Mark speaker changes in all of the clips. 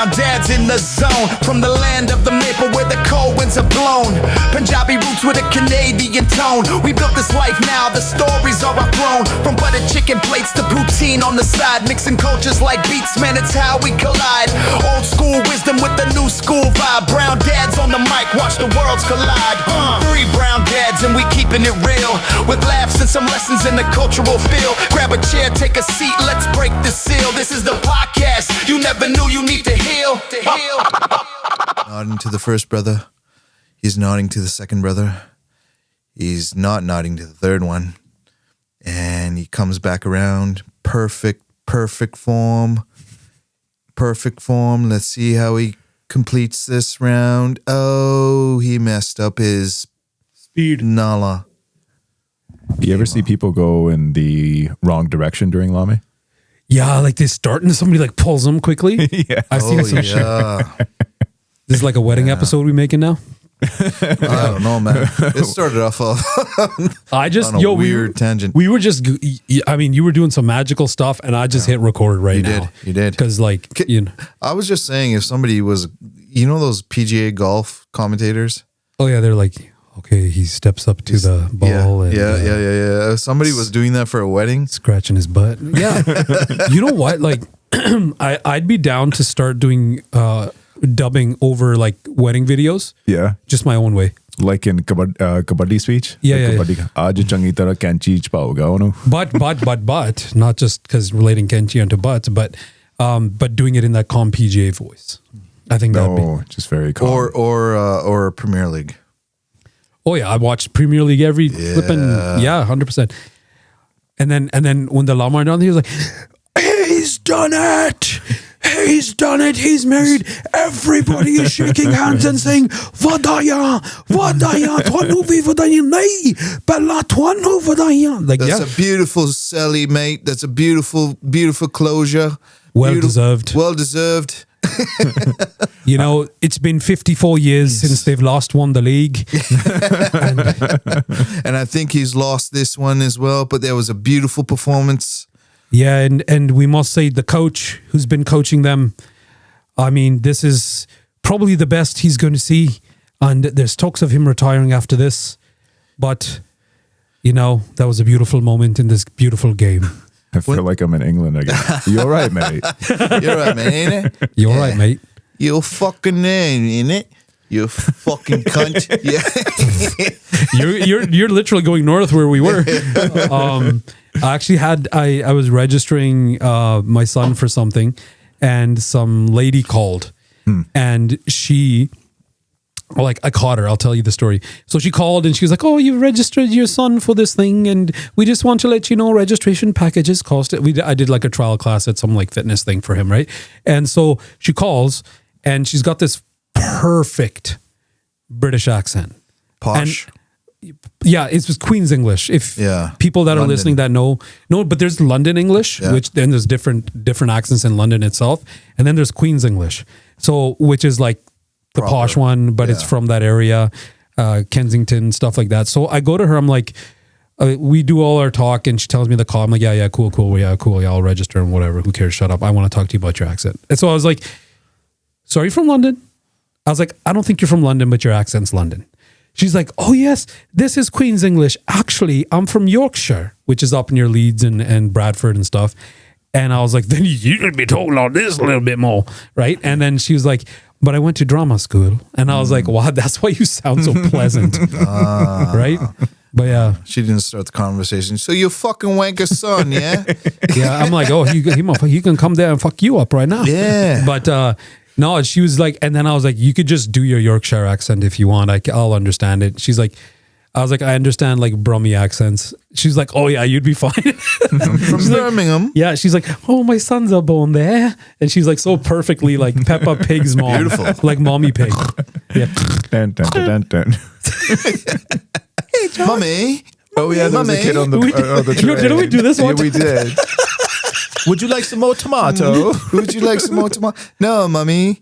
Speaker 1: brown dads in the zone. From the land of the maple where the cold winds are blown. Punjabi roots with a Canadian tone. We built this life now, the stories are our throne. From buttered chicken plates to poutine on the side. Mixing cultures like beats, man, it's how we collide. Old school wisdom with the new school vibe. Brown dads on the mic, watch the worlds collide. Three brown dads and we keeping it real. With laughs and some lessons in the cultural feel. Grab a chair, take a seat, let's break the seal. This is the podcast you never knew you need to heal.
Speaker 2: Nodding to the first brother. He's nodding to the second brother. He's not nodding to the third one. And he comes back around. Perfect form. Perfect form. Let's see how he completes this round. Oh, he messed up his
Speaker 3: speed.
Speaker 2: Nala.
Speaker 4: You ever see people go in the wrong direction during Lame?
Speaker 3: Yeah, like they start and somebody like pulls them quickly.
Speaker 4: Yeah.
Speaker 3: I've seen some shit. This is like a wedding episode we making now.
Speaker 2: I don't know, man. It started off on a weird tangent.
Speaker 3: We were just, I mean, you were doing some magical stuff and I just hit record right now.
Speaker 2: You did.
Speaker 3: Because like, you know.
Speaker 2: I was just saying if somebody was, you know those PGA golf commentators?
Speaker 3: Oh yeah, they're like, okay, he steps up to the ball.
Speaker 2: Yeah. If somebody was doing that for a wedding.
Speaker 3: Scratching his butt. Yeah. You know what? Like, I'd be down to start doing dubbing over like wedding videos.
Speaker 4: Yeah.
Speaker 3: Just my own way.
Speaker 4: Like in kabaddi speech?
Speaker 3: Yeah.
Speaker 4: Aaj changi tarah kenchi ch paoga onu.
Speaker 3: But not just because relating kenchi onto butts, but doing it in that calm PGA voice. I think that'd be
Speaker 4: just very calm.
Speaker 2: Or Premier League.
Speaker 3: Oh yeah, I watched Premier League every flipping 100%. And then when the Lamar done, he was like, "He's done it! He's done it! He's married!" Everybody is shaking hands and saying, "Vadaya, twanu vi vadaya nahi, bella twanu vadaya." Like
Speaker 2: that's a beautiful Sally, mate. That's a beautiful closure.
Speaker 3: Well deserved.
Speaker 2: Well deserved.
Speaker 3: You know, it's been 54 years since they've won the league.
Speaker 2: And I think he's lost this one as well, but there was a beautiful performance.
Speaker 3: Yeah, and we must say the coach who's been coaching them, I mean, this is probably the best he's going to see. And there's talks of him retiring after this. But, you know, that was a beautiful moment in this beautiful game.
Speaker 4: I feel like I'm in England again. You're right, mate.
Speaker 2: You're right, man, ain't it?
Speaker 3: You're right, mate.
Speaker 2: You're fucking there, ain't it? You fucking cunt.
Speaker 3: Yeah. You're literally going north where we were. I actually I was registering my son for something, and some lady called, and she. Like I caught her, I'll tell you the story. So she called and she was like, "Oh, you registered your son for this thing, and we just want to let you know registration packages cost." I did like a trial class at some like fitness thing for him, right? And so she calls and she's got this perfect British accent,
Speaker 2: posh.
Speaker 3: And yeah, it's just Queen's English. If people that London. Are listening that know, but there's London English, which then there's different accents in London itself, and then there's Queen's English, so which is like the proper, posh one, but it's from that area, Kensington, stuff like that. So I go to her, I'm like, we do all our talk, and she tells me the call. I'm like, yeah, cool, yeah, I'll register and whatever. Who cares? Shut up. I want to talk to you about your accent. And so I was like, so are you from London? I was like, I don't think you're from London, but your accent's London. She's like, oh yes, this is Queen's English. Actually, I'm from Yorkshire, which is up near Leeds and Bradford and stuff. And I was like, then you should be talking like this a little bit more, right? And then she was like, but I went to drama school. And I was like, wow, that's why you sound so pleasant. Right? But yeah.
Speaker 2: She didn't start the conversation. So you fucking wanker son, yeah?
Speaker 3: Yeah, I'm like, oh, he can come there and fuck you up right now.
Speaker 2: Yeah.
Speaker 3: But no, she was like, and then I was like, you could just do your Yorkshire accent if you want. I'll understand it. She's like, I was like, I understand like Brummie accents. She's like, oh yeah, you'd be fine.
Speaker 2: From Birmingham.
Speaker 3: Like, yeah, she's like, oh, my sons are born there. And she's like so perfectly like Peppa Pig's mom. Beautiful. Like Mommy Pig. Yeah.
Speaker 4: Dun.
Speaker 2: Hey, George. Mummy.
Speaker 4: Oh yeah, there was a kid on the train.
Speaker 3: Didn't we do this one?
Speaker 4: Yeah, we did. Would you like some more tomato?
Speaker 2: Would you like some more tomato? No, Mummy.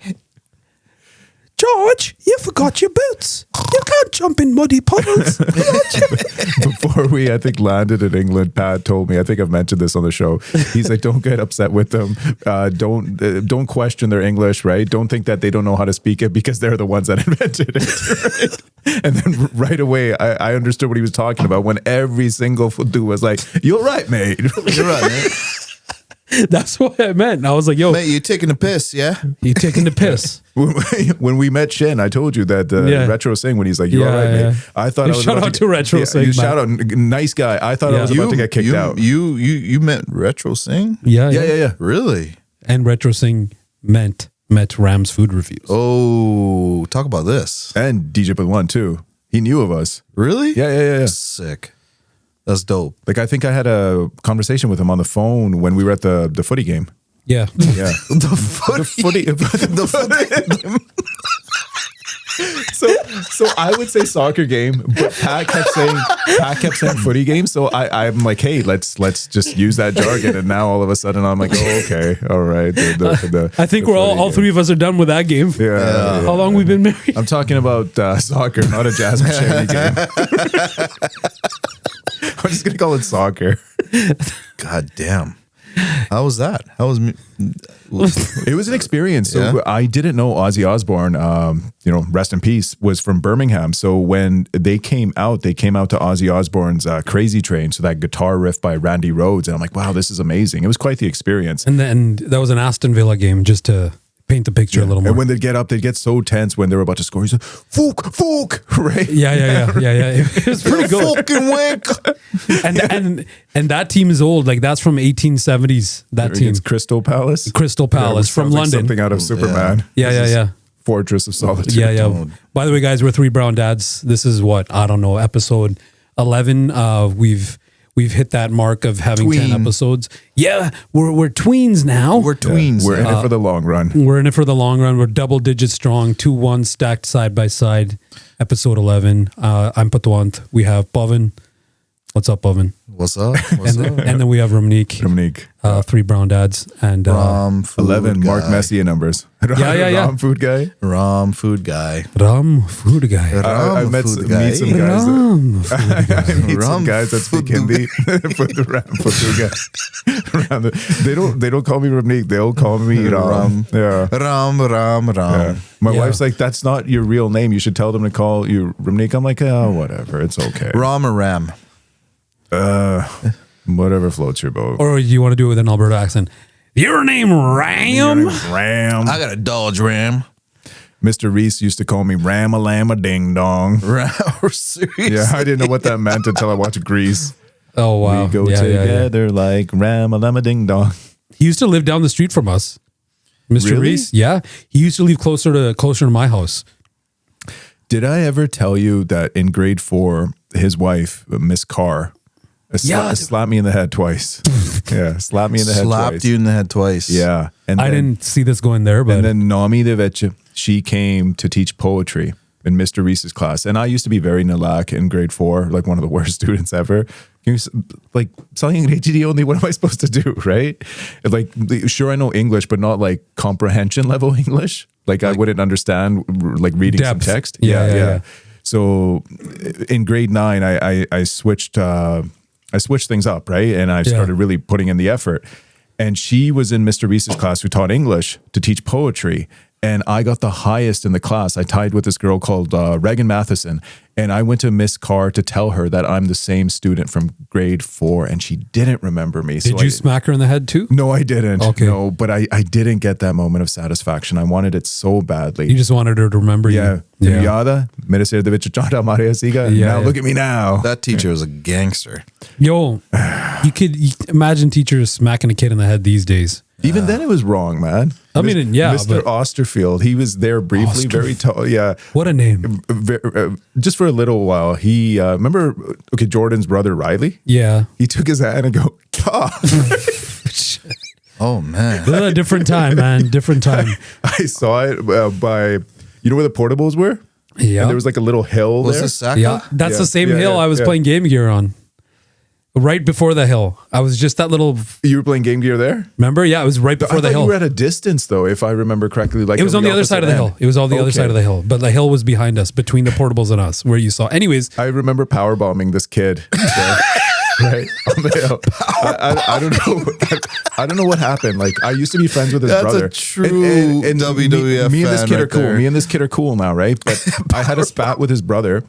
Speaker 3: George, you forgot your boots. You can't jump in muddy puddles.
Speaker 4: Before we, I think, landed in England, Pat told me, I think I've mentioned this on the show. He's like, don't get upset with them. Don't question their English, right? Don't think that they don't know how to speak it because they're the ones that invented it. Right? And then right away, I understood what he was talking about when every single dude was like, "You're right, mate. You're right, mate."
Speaker 3: That's what I meant. And I was like, yo,
Speaker 2: mate, you taking a piss, yeah?
Speaker 3: You taking the piss.
Speaker 4: When we met Shin, I told you that Retro Singh, when he's like, "You're all right, mate." I thought I was
Speaker 3: shout out to Retro Singh.
Speaker 4: Shout out, nice guy. I thought I was about to get kicked out.
Speaker 2: You met Retro Singh?
Speaker 4: Yeah.
Speaker 2: Really?
Speaker 3: And Retro Singh met Ram's food reviews.
Speaker 2: Oh, talk about this.
Speaker 4: And DJ Patwant too. He knew of us.
Speaker 2: Really?
Speaker 4: Yeah.
Speaker 2: Sick. That's dope.
Speaker 4: Like, I think I had a conversation with him on the phone when we were at the footy game.
Speaker 3: Yeah.
Speaker 2: The footy.
Speaker 4: So I would say soccer game, but Pat kept saying footy game. So I'm like, hey, let's just use that jargon. And now all of a sudden I'm like, oh, okay, all right.
Speaker 3: I think we're all three of us are done with that game.
Speaker 4: Yeah.
Speaker 3: How long we been married?
Speaker 4: I'm talking about soccer, not a Jasmine Sherry game. I'm just gonna call it soccer.
Speaker 2: God damn. How was that?
Speaker 4: It was an experience. So I didn't know Ozzy Osbourne, rest in peace, was from Birmingham. So when they came out to Ozzy Osbourne's Crazy Train. So that guitar riff by Randy Rhoads. And I'm like, wow, this is amazing. It was quite the experience.
Speaker 3: And then that was an Aston Villa game, just to paint the picture a little more.
Speaker 4: And when they'd get up, they'd get so tense when they were about to score. He's like, Fook, right?
Speaker 3: Yeah. It was pretty good.
Speaker 2: Fucking wink.
Speaker 3: And that team is old. Like, that's from 1870s. That team.
Speaker 4: It's Crystal Palace
Speaker 3: From London.
Speaker 4: Like something out of Superman.
Speaker 3: Yeah.
Speaker 4: Fortress of Solitude.
Speaker 3: Yeah. By the way, guys, we're three brown dads. This is what, I don't know, episode 11. We've hit that mark of having 10 episodes. Yeah, we're tweens now.
Speaker 2: We're tweens.
Speaker 4: We're in it for the long run.
Speaker 3: We're in it for the long run. We're double digit strong. 2-1 stacked side by side. Episode 11. I'm Patwant. We have Pavan. What's up, Pavan?
Speaker 2: What's up?
Speaker 3: And then we have Ramneek. Three brown dads. And
Speaker 4: 11 guy. Mark Messier numbers.
Speaker 3: Yeah.
Speaker 4: Ram food guy.
Speaker 2: Ram food guy.
Speaker 4: I met some guys. I meet some guys that speak Hindi. For the Ram food guy. They don't call me Ramneek. They'll call me Ram. Yeah.
Speaker 2: Ram.
Speaker 4: Yeah. My wife's like, that's not your real name. You should tell them to call you Ramneek. I'm like, oh, whatever. It's okay.
Speaker 2: Ram or Ram?
Speaker 4: Whatever floats your boat.
Speaker 3: Or you want to do it with an Alberta accent? Your name Ram?
Speaker 4: Ram.
Speaker 2: I got a Dodge Ram.
Speaker 4: Mr. Reese used to call me Ram-a-lam-a ding dong.
Speaker 2: Ram or serious?
Speaker 4: Yeah, I didn't know what that meant until I watched Grease.
Speaker 3: Oh, wow.
Speaker 4: We go together like Ram-a-lam-a ding dong.
Speaker 3: He used to live down the street from us. Mr.
Speaker 4: Really?
Speaker 3: Reese? Yeah. He used to live closer to my house.
Speaker 4: Did I ever tell you that in grade 4, his wife, Miss Carr, slapped me in the head twice? Slapped me in the head twice.
Speaker 2: Slapped you in the head twice.
Speaker 4: Yeah. And
Speaker 3: I didn't see this going there, but...
Speaker 4: And then Nami Deveche, she came to teach poetry in Mr. Reese's class. And I used to be very nalak in grade 4, like one of the worst students ever. Like, saying only, what am I supposed to do, right? Like, sure, I know English, but not like comprehension level English. Like I wouldn't understand, like reading
Speaker 3: depth.
Speaker 4: some text.
Speaker 3: Yeah.
Speaker 4: So in grade 9, I switched things up, right? And I started really putting in the effort. And she was in Mr. Reese's class who taught English to teach poetry. And I got the highest in the class. I tied with this girl called Regan Matheson. And I went to Miss Carr to tell her that I'm the same student from grade 4. And she didn't remember me.
Speaker 3: Did you smack her in the head too?
Speaker 4: No, I didn't.
Speaker 3: Okay.
Speaker 4: No, but I didn't get that moment of satisfaction. I wanted it so badly.
Speaker 3: You just wanted her to remember you.
Speaker 4: Yada, Now look at me now.
Speaker 2: That teacher was a gangster.
Speaker 3: Yo, you could imagine teachers smacking a kid in the head these days.
Speaker 4: Even then it was wrong, man.
Speaker 3: I mean, yeah.
Speaker 4: Mr. Osterfield, he was there briefly, very tall. Yeah.
Speaker 3: What a name.
Speaker 4: Just for a little while. He, remember, Jordan's brother, Riley?
Speaker 3: Yeah.
Speaker 4: He took his hand and go, ah.
Speaker 2: Oh, man.
Speaker 3: A different time, man. Different time.
Speaker 4: I saw it by, you know where the portables were?
Speaker 3: Yeah.
Speaker 4: And there was like a little hill
Speaker 2: Was
Speaker 4: there.
Speaker 2: this Saka?
Speaker 3: Yeah. That's the same hill I was playing Game Gear on. Right before the hill. I was just that little.
Speaker 4: You were playing Game Gear there?
Speaker 3: Remember? Yeah, it was right before the hill.
Speaker 4: You were at a distance though, if I remember correctly. Like
Speaker 3: it was on the other side of the hill. It was on the other side of the hill, but the hill was behind us, between the portables and us, where you saw. Anyways,
Speaker 4: I remember power bombing this kid. Right on the hill. I don't know. I don't know what happened. Like I used to be friends with his brother.
Speaker 2: That's a true and WWF
Speaker 4: me and this kid
Speaker 2: right
Speaker 4: are cool.
Speaker 2: there.
Speaker 4: Me and this kid are cool now, right? But I had a spat with his brother,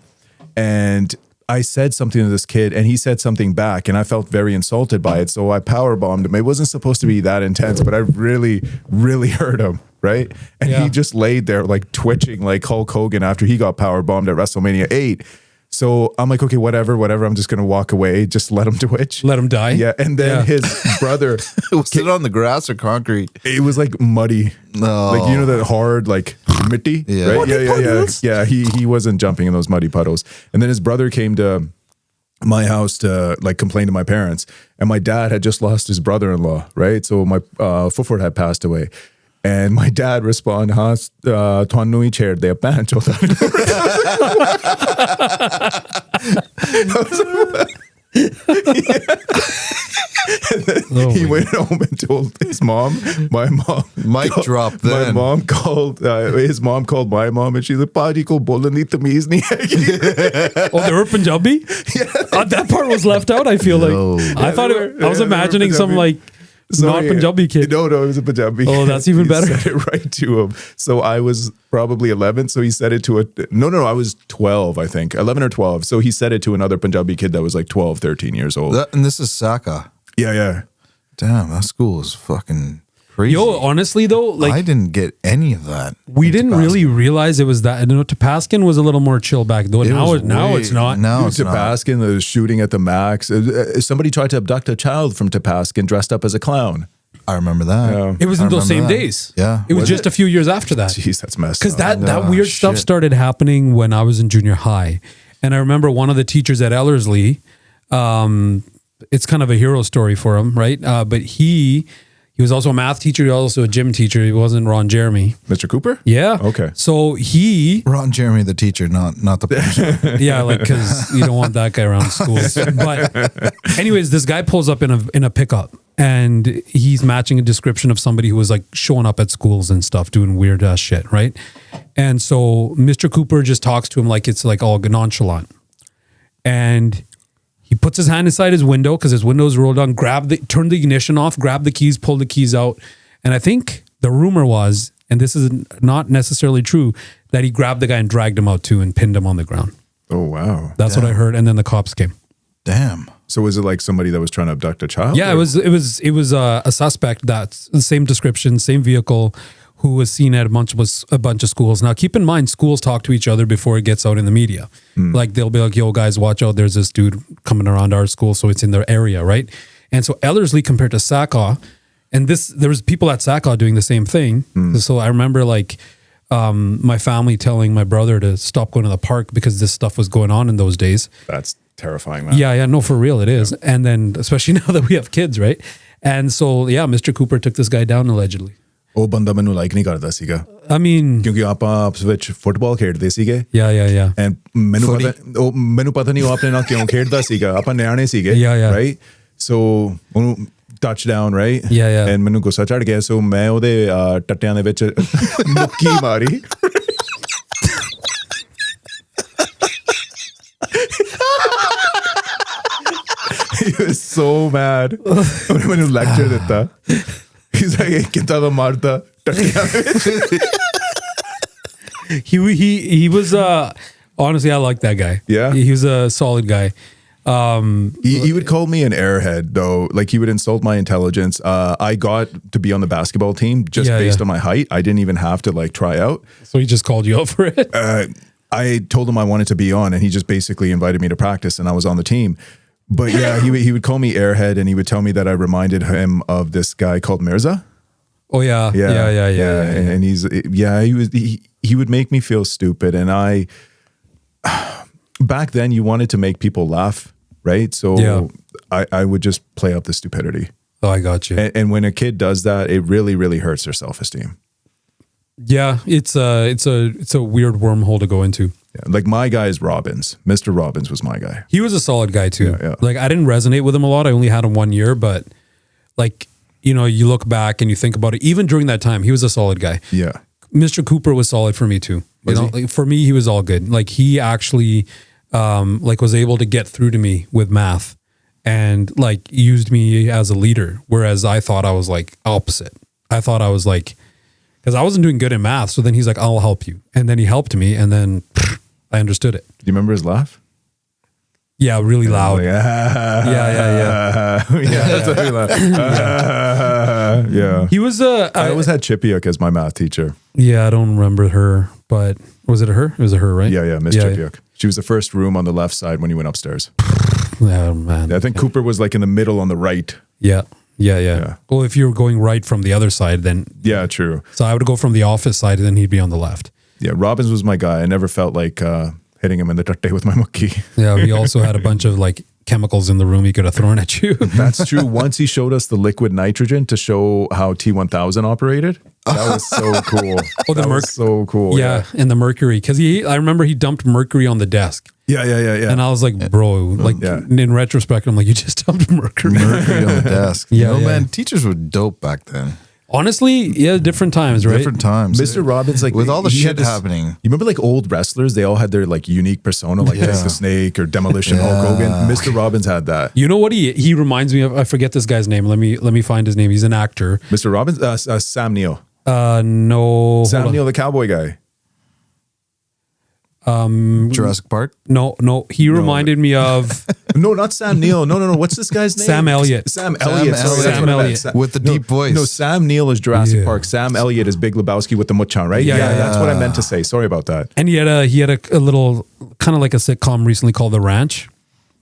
Speaker 4: and I said something to this kid, and he said something back, and I felt very insulted by it. So I power bombed him. It wasn't supposed to be that intense, but I really, really hurt him. Right, and he just laid there like twitching like Hulk Hogan after he got power bombed at WrestleMania 8. So I'm like, okay, whatever. I'm just going to walk away. Just let him twitch.
Speaker 3: Let him die.
Speaker 4: Yeah. And then his brother.
Speaker 2: Was it on the grass or concrete?
Speaker 4: It was like muddy.
Speaker 2: No.
Speaker 4: Like, you know, that hard, like mitty?
Speaker 2: Yeah.
Speaker 4: Right?
Speaker 2: Muddy
Speaker 4: puddles? Yeah. He wasn't jumping in those muddy puddles. And then his brother came to my house to like complain to my parents. And my dad had just lost his brother-in-law. Right. So my Fuford had passed away. And my dad responded, "Tuanu hi chhed de pan chota." He went home and told his mom. My mom,
Speaker 2: mic drop. Then
Speaker 4: my mom called. His mom called my mom, and she's like, "Paji ko bolani tamiz nahi hai."
Speaker 3: Oh, they were Punjabi. Yeah, that part was left out. I feel like I thought I was imagining some like. Not Punjabi kid.
Speaker 4: No, it was a Punjabi.
Speaker 3: Oh, that's even better.
Speaker 4: He said it right to him. So I was probably 11. So he said it to a, no, I was 12, I think. 11 or 12. So he said it to another Punjabi kid that was like 12, 13 years old.
Speaker 2: And this is Saka.
Speaker 4: Yeah.
Speaker 2: Damn, that school is fucking crazy.
Speaker 3: Yo, honestly though, like
Speaker 2: I didn't get any of that.
Speaker 3: We didn't really realize it was that. You know, Tapascan was a little more chill back though. Now it's not.
Speaker 2: Now it's
Speaker 4: Tapascan, the shooting at the max. Somebody tried to abduct a child from Tapascan dressed up as a clown.
Speaker 2: I remember that.
Speaker 4: Yeah.
Speaker 3: It was in those same days.
Speaker 2: Yeah.
Speaker 3: It was just a few years after that.
Speaker 4: Jeez, that's messed up.
Speaker 3: Because that weird stuff started happening when I was in junior high. And I remember one of the teachers at Ellerslie, it's kind of a hero story for him, right? But he was also a math teacher. He was also a gym teacher. He wasn't Ron Jeremy.
Speaker 4: Mr. Cooper?
Speaker 3: Yeah.
Speaker 4: Okay.
Speaker 3: So
Speaker 2: Ron Jeremy, the teacher, not the person.
Speaker 3: Yeah, like, because you don't want that guy around schools. But anyways, this guy pulls up in a pickup, and he's matching a description of somebody who was like showing up at schools and stuff, doing weird ass shit, right? And so Mr. Cooper just talks to him like it's like all nonchalant. And he puts his hand inside his window because his window's rolled down, turned the ignition off, grabbed the keys, pulled the keys out. And I think the rumor was, and this is not necessarily true, that he grabbed the guy and dragged him out too and pinned him on the ground.
Speaker 4: Oh, wow.
Speaker 3: That's what I heard. And then the cops came.
Speaker 2: Damn.
Speaker 4: So was it like somebody that was trying to abduct a child?
Speaker 3: Yeah, it was a suspect that's the same description, same vehicle, who was seen at a bunch of schools. Now, keep in mind, schools talk to each other before it gets out in the media. Like, they'll be like, yo, guys, watch out. There's this dude coming around our school, so it's in their area, right? And so Ellerslie compared to Sakaw, and there was people at Sakaw doing the same thing. So I remember, like, my family telling my brother to stop going to the park because this stuff was going on in those days.
Speaker 4: That's terrifying, man.
Speaker 3: Yeah, no, for real, it is. Yeah. And then, especially now that we have kids, right? And so, yeah, Mr. Cooper took this guy down allegedly.
Speaker 4: ਉਹ ਬੰਦਾ ਮੈਨੂੰ like ਨਹੀਂ ਕਰਦਾ ਸੀਗਾ
Speaker 3: I mean,
Speaker 4: ਕਿਉਂਕਿ ਆਪਾਂ ਆਪਸ ਵਿੱਚ ਫੁੱਟਬਾਲ ਖੇਡਦੇ ਸੀਗੇ
Speaker 3: yeah
Speaker 4: ਐਂਡ ਮੈਨੂੰ ਪਤਾ ਨਹੀਂ ਉਹ ਆਪਣੇ ਨਾਲ ਕਿਉਂ ਖੇਡਦਾ ਸੀਗਾ ਆਪਾਂ ਨਿਆਣੇ ਸੀਗੇ ਰਾਈਟ ਸੋ ਉਹਨੂੰ ਟੱਚ ਡਾਊਨ ਰਾਈਟ ਐਂਡ ਮੈਨੂੰ ਗੁੱਸਾ ਚੜ ਗਿਆ ਸੋ ਮੈਂ ਉਹਦੇ ਟੱਟਿਆਂ ਦੇ ਵਿੱਚ ਮੁੱਕੀ ਮਾਰੀ He was so mad ਉਹਨੇ ਮੈਨੂੰ ਲੈਕਚਰ ਦਿੱਤਾ He's like, ਕਿੱਦਾਂ ਦਾ ਮਾਰਦਾ ਟੱਟਿਆਂ ਦੇ ਵਿੱਚ
Speaker 3: He was honestly, I like that guy.
Speaker 4: Yeah,
Speaker 3: he was a solid guy.
Speaker 4: He would call me an airhead though. Like he would insult my intelligence. I got to be on the basketball team just based on my height. I didn't even have to like try out.
Speaker 3: So he just called you out for it?
Speaker 4: I told him I wanted to be on, and he just basically invited me to practice, and I was on the team. But yeah, he would call me airhead, and he would tell me that I reminded him of this guy called Mirza.
Speaker 3: Oh yeah.
Speaker 4: And he would make me feel stupid, and back then you wanted to make people laugh, right? So I would just play up the stupidity.
Speaker 3: Oh, I got you.
Speaker 4: And when a kid does that, it really, really hurts their self-esteem.
Speaker 3: Yeah, it's a weird wormhole to go into.
Speaker 4: Yeah, like my guy is Robbins. Mr. Robbins was my guy.
Speaker 3: He was a solid guy too.
Speaker 4: Yeah.
Speaker 3: Like I didn't resonate with him a lot. I only had him 1 year, but like, you know, you look back and you think about it, even during that time, he was a solid guy.
Speaker 4: Yeah.
Speaker 3: Mr. Cooper was solid for me too. You know, like for me, he was all good. Like he actually like was able to get through to me with math and like used me as a leader. Whereas I thought I was like opposite. I thought I was like, because I wasn't doing good in math. So then he's like, I'll help you. And then he helped me. And then I understood it.
Speaker 4: Do you remember his laugh?
Speaker 3: Yeah, really loud.
Speaker 4: Yeah.
Speaker 3: Yeah.
Speaker 4: Yeah, that's what he laughed. Yeah.
Speaker 3: He was
Speaker 4: I always had Chipiuk as my math teacher.
Speaker 3: Yeah, I don't remember her, but was it a her? It was a her, right?
Speaker 4: Yeah, Miss Chipiuk. She was the first room on the left side when you went upstairs.
Speaker 3: Oh man.
Speaker 4: I think Cooper was like in the middle on the right.
Speaker 3: Yeah. Well, if you were going right from the other side, then
Speaker 4: yeah, true.
Speaker 3: So I would go from the office side, and then he'd be on the left.
Speaker 4: Yeah, Robbins was my guy. I never felt like hitting him in the tatte with my mucky.
Speaker 3: Yeah, we also had a bunch of like chemicals in the room he could have thrown at you.
Speaker 4: That's true. Once he showed us the liquid nitrogen to show how T1000 operated. That was so cool.
Speaker 3: Oh, the
Speaker 4: was so cool.
Speaker 3: Yeah, and the mercury, because I remember he dumped mercury on the desk.
Speaker 4: Yeah.
Speaker 3: And I was like, bro, like in retrospect, I'm like, you just dumped mercury
Speaker 2: on the desk.
Speaker 3: Yeah,
Speaker 2: man, teachers were dope back then.
Speaker 3: Honestly, yeah, different times, right?
Speaker 2: Different times.
Speaker 4: Mr. Robbins, like
Speaker 2: with all the shit happening.
Speaker 4: You remember like old wrestlers? They all had their like unique persona, like the Snake or Demolition Hulk Hogan. Mr. Robbins had that.
Speaker 3: You know what he reminds me of? I forget this guy's name. Let me find his name. He's an actor.
Speaker 4: Mr. Robbins, Sam Neill.
Speaker 3: No,
Speaker 4: Sam Neill, the cowboy guy.
Speaker 2: Jurassic Park?
Speaker 3: No, he reminded me of
Speaker 4: no, not Sam Neill. No. What's this guy's name?
Speaker 3: Sam Elliott.
Speaker 4: Sam Elliott.
Speaker 3: Sam Elliott.
Speaker 2: With the deep voice.
Speaker 4: No, Sam Neill is Jurassic Park. Sam Elliott is Big Lebowski with the muchan, right? Yeah, that's what I meant to say. Sorry about that.
Speaker 3: And he had a little kind of like a sitcom recently called The Ranch.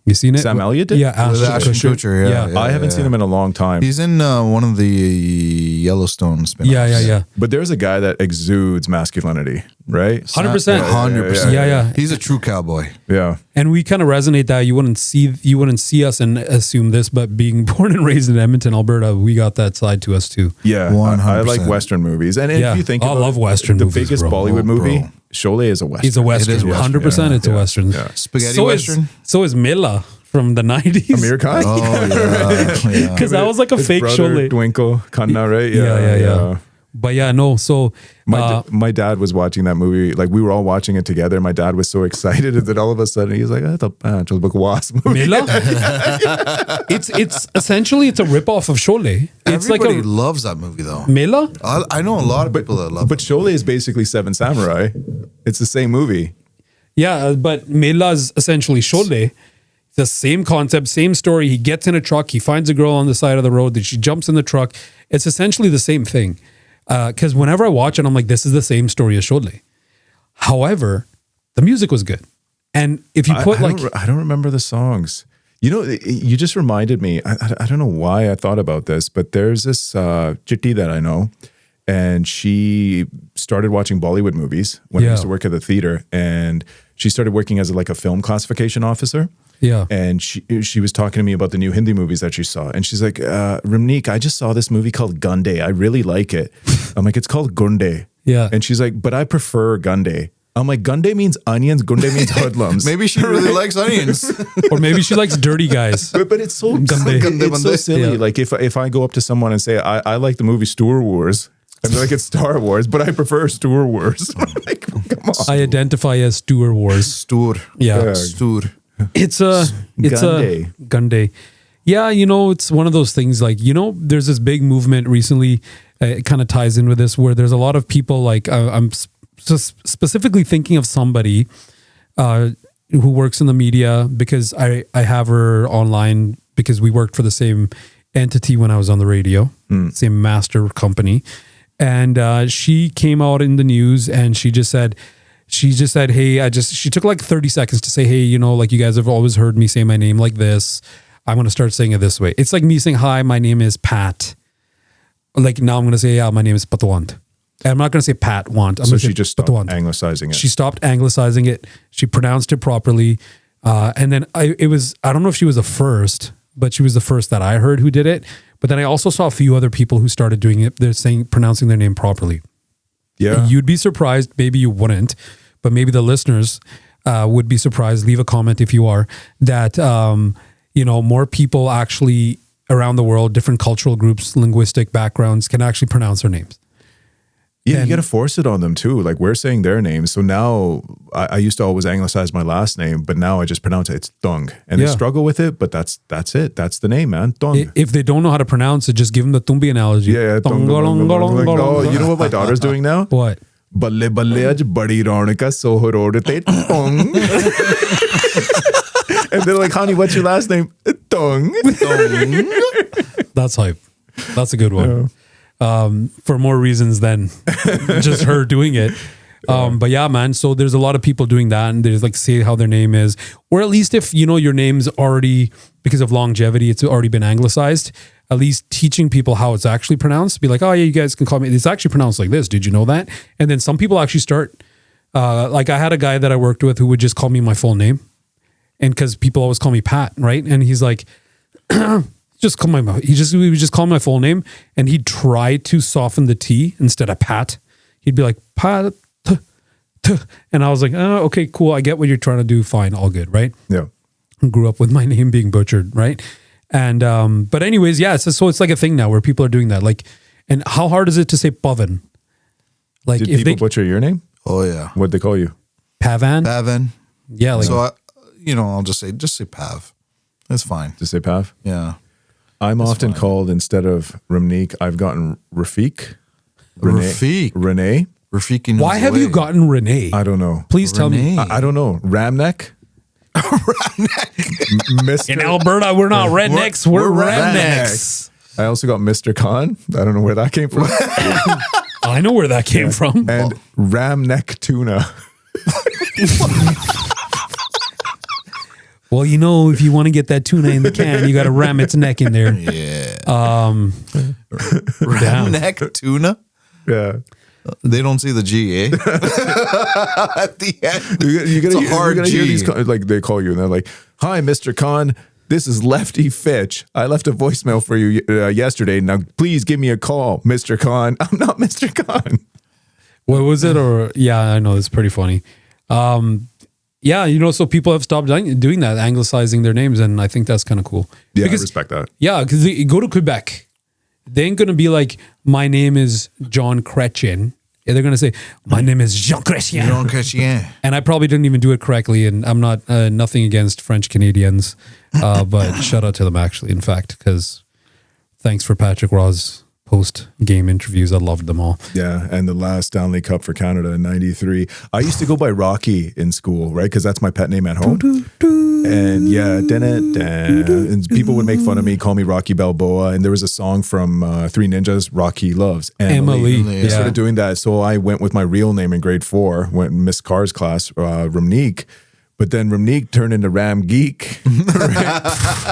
Speaker 3: You seen it?
Speaker 4: Sam Elliott did?
Speaker 3: Yeah,
Speaker 2: Ashton Kutcher. Yeah.
Speaker 4: I haven't seen him in a long time.
Speaker 2: He's in one of the Yellowstone spin-offs.
Speaker 3: Yeah.
Speaker 4: But there's a guy that exudes masculinity, right?
Speaker 3: 100%.
Speaker 2: 100%.
Speaker 3: Yeah.
Speaker 2: He's a true cowboy.
Speaker 4: Yeah.
Speaker 3: And we kind of resonate that you wouldn't see us and assume this, but being born and raised in Edmonton, Alberta, we got that side to us too.
Speaker 4: Yeah.
Speaker 2: 100%.
Speaker 4: I like Western movies. And if you think
Speaker 3: I love Western
Speaker 4: the
Speaker 3: movies,
Speaker 4: biggest
Speaker 3: bro.
Speaker 4: Bollywood movie, Sholay is a Western.
Speaker 3: He's a Western.
Speaker 2: It is Western.
Speaker 3: 100% it's a Western.
Speaker 4: Yeah.
Speaker 2: Spaghetti Western?
Speaker 3: So is Mila from the 90s.
Speaker 4: Amir Khan?
Speaker 2: Oh, yeah.
Speaker 3: Because that was like a
Speaker 4: His
Speaker 3: fake
Speaker 4: brother,
Speaker 3: Sholay.
Speaker 4: Twinkle Khanna, right?
Speaker 3: Yeah. But yeah, no. So
Speaker 4: my dad was watching that movie. Like we were all watching it together. My dad was so excited that all of a sudden he's like, "I thought it was a wasp movie."
Speaker 3: Mila? It's essentially it's a ripoff of Sholay. It's
Speaker 2: Everybody
Speaker 3: like
Speaker 2: loves that movie though.
Speaker 3: Mila?
Speaker 2: I know a lot of people that love
Speaker 4: But
Speaker 2: it.
Speaker 4: Sholay is basically Seven Samurai. It's the same movie.
Speaker 3: Yeah, but Mila is essentially Sholay. The same concept, same story. He gets in a truck. He finds a girl on the side of the road. That she jumps in the truck. It's essentially the same thing. Because whenever I watch it, I'm like, this is the same story as Sholay. However, the music was good. And if you put
Speaker 4: I don't remember the songs. You know, you just reminded me. I don't know why I thought about this, but there's this chitty that I know, and she started watching Bollywood movies when I used to work at the theater, and she started working as a film classification officer.
Speaker 3: Yeah.
Speaker 4: And she was talking to me about the new Hindi movies that she saw. And she's like, Ramneek, I just saw this movie called Gunde. I really like it. I'm like, it's called Gunde.
Speaker 3: Yeah.
Speaker 4: And she's like, but I prefer Gunde. I'm like, Gunde means onions. Gunde means hoodlums.
Speaker 2: Maybe she really likes onions.
Speaker 3: or maybe she likes dirty guys.
Speaker 4: But it's so
Speaker 3: Gunde.
Speaker 4: it's so silly.
Speaker 3: Yeah.
Speaker 4: Like if I go up to someone and say, I like the movie Star Wars, and they're like, it's Star Wars, but I prefer Star Wars. I'm like, come on.
Speaker 3: I identify as Stuart Wars.
Speaker 2: Stur.
Speaker 3: Yeah.
Speaker 2: Stur.
Speaker 3: It's a Gunde. Yeah, it's one of those things like, there's this big movement recently, it kind of ties in with this, where there's a lot of people like, I'm specifically thinking of somebody who works in the media because I have her online because we worked for the same entity when I was on the radio, same master company. And she came out in the news and she just said, hey, she took like 30 seconds to say, hey, like you guys have always heard me say my name like this. I'm going to start saying it this way. It's like me saying, hi, my name is Pat. Like now I'm going to say, yeah, my name is Patwant. And I'm not going to say Patwant.
Speaker 4: So she just stopped anglicizing it.
Speaker 3: She stopped anglicizing it. She pronounced it properly. And then I don't know if she was the first, but she was the first that I heard who did it. But then I also saw a few other people who started doing it. They're pronouncing their name properly.
Speaker 4: Yeah.
Speaker 3: You'd be surprised. Maybe you wouldn't, but maybe the listeners would be surprised. Leave a comment if you are, that, more people actually around the world, different cultural groups, linguistic backgrounds, can actually pronounce their names.
Speaker 4: Yeah, you got to force it on them too. Like we're saying their names. So now I used to always anglicize my last name, but now I just pronounce it. It's Tung. And they struggle with it, but that's it. That's the name, man. Tung.
Speaker 3: If they don't know how to pronounce it, just give them the Tumbi analogy.
Speaker 4: Yeah. Oh, you know what my daughter's doing now?
Speaker 3: What?
Speaker 4: Balle balle aj badi raunika sohor te Tung. And they're like, honey, what's your last name? Tung.
Speaker 3: That's hype. That's a good one. Yeah. For more reasons than just her doing it. But yeah, man. So there's a lot of people doing that, and there's like say how their name is, or at least if your name's already, because of longevity, it's already been anglicized. At least teaching people how it's actually pronounced. Be like, oh yeah, you guys can call me. It's actually pronounced like this. Did you know that? And then some people actually start. Like I had a guy that I worked with who would just call me my full name, and because people always call me Pat, right? And he's like. He would just call my full name, and he'd try to soften the T instead of Pat. He'd be like Pat, and I was like, oh, okay, cool. I get what you're trying to do. Fine, all good, right?
Speaker 4: Yeah.
Speaker 3: I grew up with my name being butchered, right? And but anyways, yeah. So it's like a thing now where people are doing that. Like, and how hard is it to say Pavan? Like,
Speaker 4: did people butcher your name?
Speaker 2: Oh yeah.
Speaker 4: What'd they call you?
Speaker 2: Pavan.
Speaker 3: Yeah. Like,
Speaker 2: so I'll just say Pav. That's fine.
Speaker 4: Just say Pav.
Speaker 2: Yeah.
Speaker 4: I'm often called, instead of Ramneek, I've gotten Rafiq. Renee.
Speaker 2: Rafiq.
Speaker 3: Why have you gotten Renee?
Speaker 4: I don't know.
Speaker 3: Please tell me.
Speaker 4: I don't know. Ramneek?
Speaker 3: In Alberta, we're not rednecks. We're rednecks.
Speaker 4: I also got Mr. Khan. I don't know where that came from.
Speaker 3: I know where that came from.
Speaker 4: And Ramneek tuna.
Speaker 3: Well, if you want to get that tuna in the can, you got to ram its neck in there.
Speaker 2: Yeah.
Speaker 3: Ram
Speaker 2: neck tuna?
Speaker 4: Yeah.
Speaker 2: They don't see the G, eh? At the end.
Speaker 4: You gotta
Speaker 2: G.
Speaker 4: hear these, like they call you and they're like, hi, Mr. Khan. This is Lefty Fitch. I left a voicemail for you yesterday. Now, please give me a call, Mr. Khan. I'm not Mr. Khan.
Speaker 3: What was it? Or yeah, I know it's pretty funny. Yeah, so people have stopped doing that, anglicizing their names, and I think that's kind of cool.
Speaker 4: Yeah, I respect that.
Speaker 3: Yeah, because you go to Quebec, they ain't going to be like, my name is John Chrétien. Yeah, they're going to say, my name is Jean Chrétien.
Speaker 2: Jean Chrétien.
Speaker 3: And I probably didn't even do it correctly, and I'm not, nothing against French Canadians, but shout out to them actually, in fact, because thanks for Patrick Raw's post-game interviews. I loved them all.
Speaker 4: Yeah, and the last Stanley Cup for Canada in '93. I used to go by Rocky in school, right? Because that's my pet name at home. And yeah, and people would make fun of me, call me Rocky Balboa. And there was a song from Three Ninjas, Rocky Loves Emily. I started doing that. So I went with my real name in grade 4, went in Miss Carr's class, Ramneek. But then Ramneek turned into Ram Geek.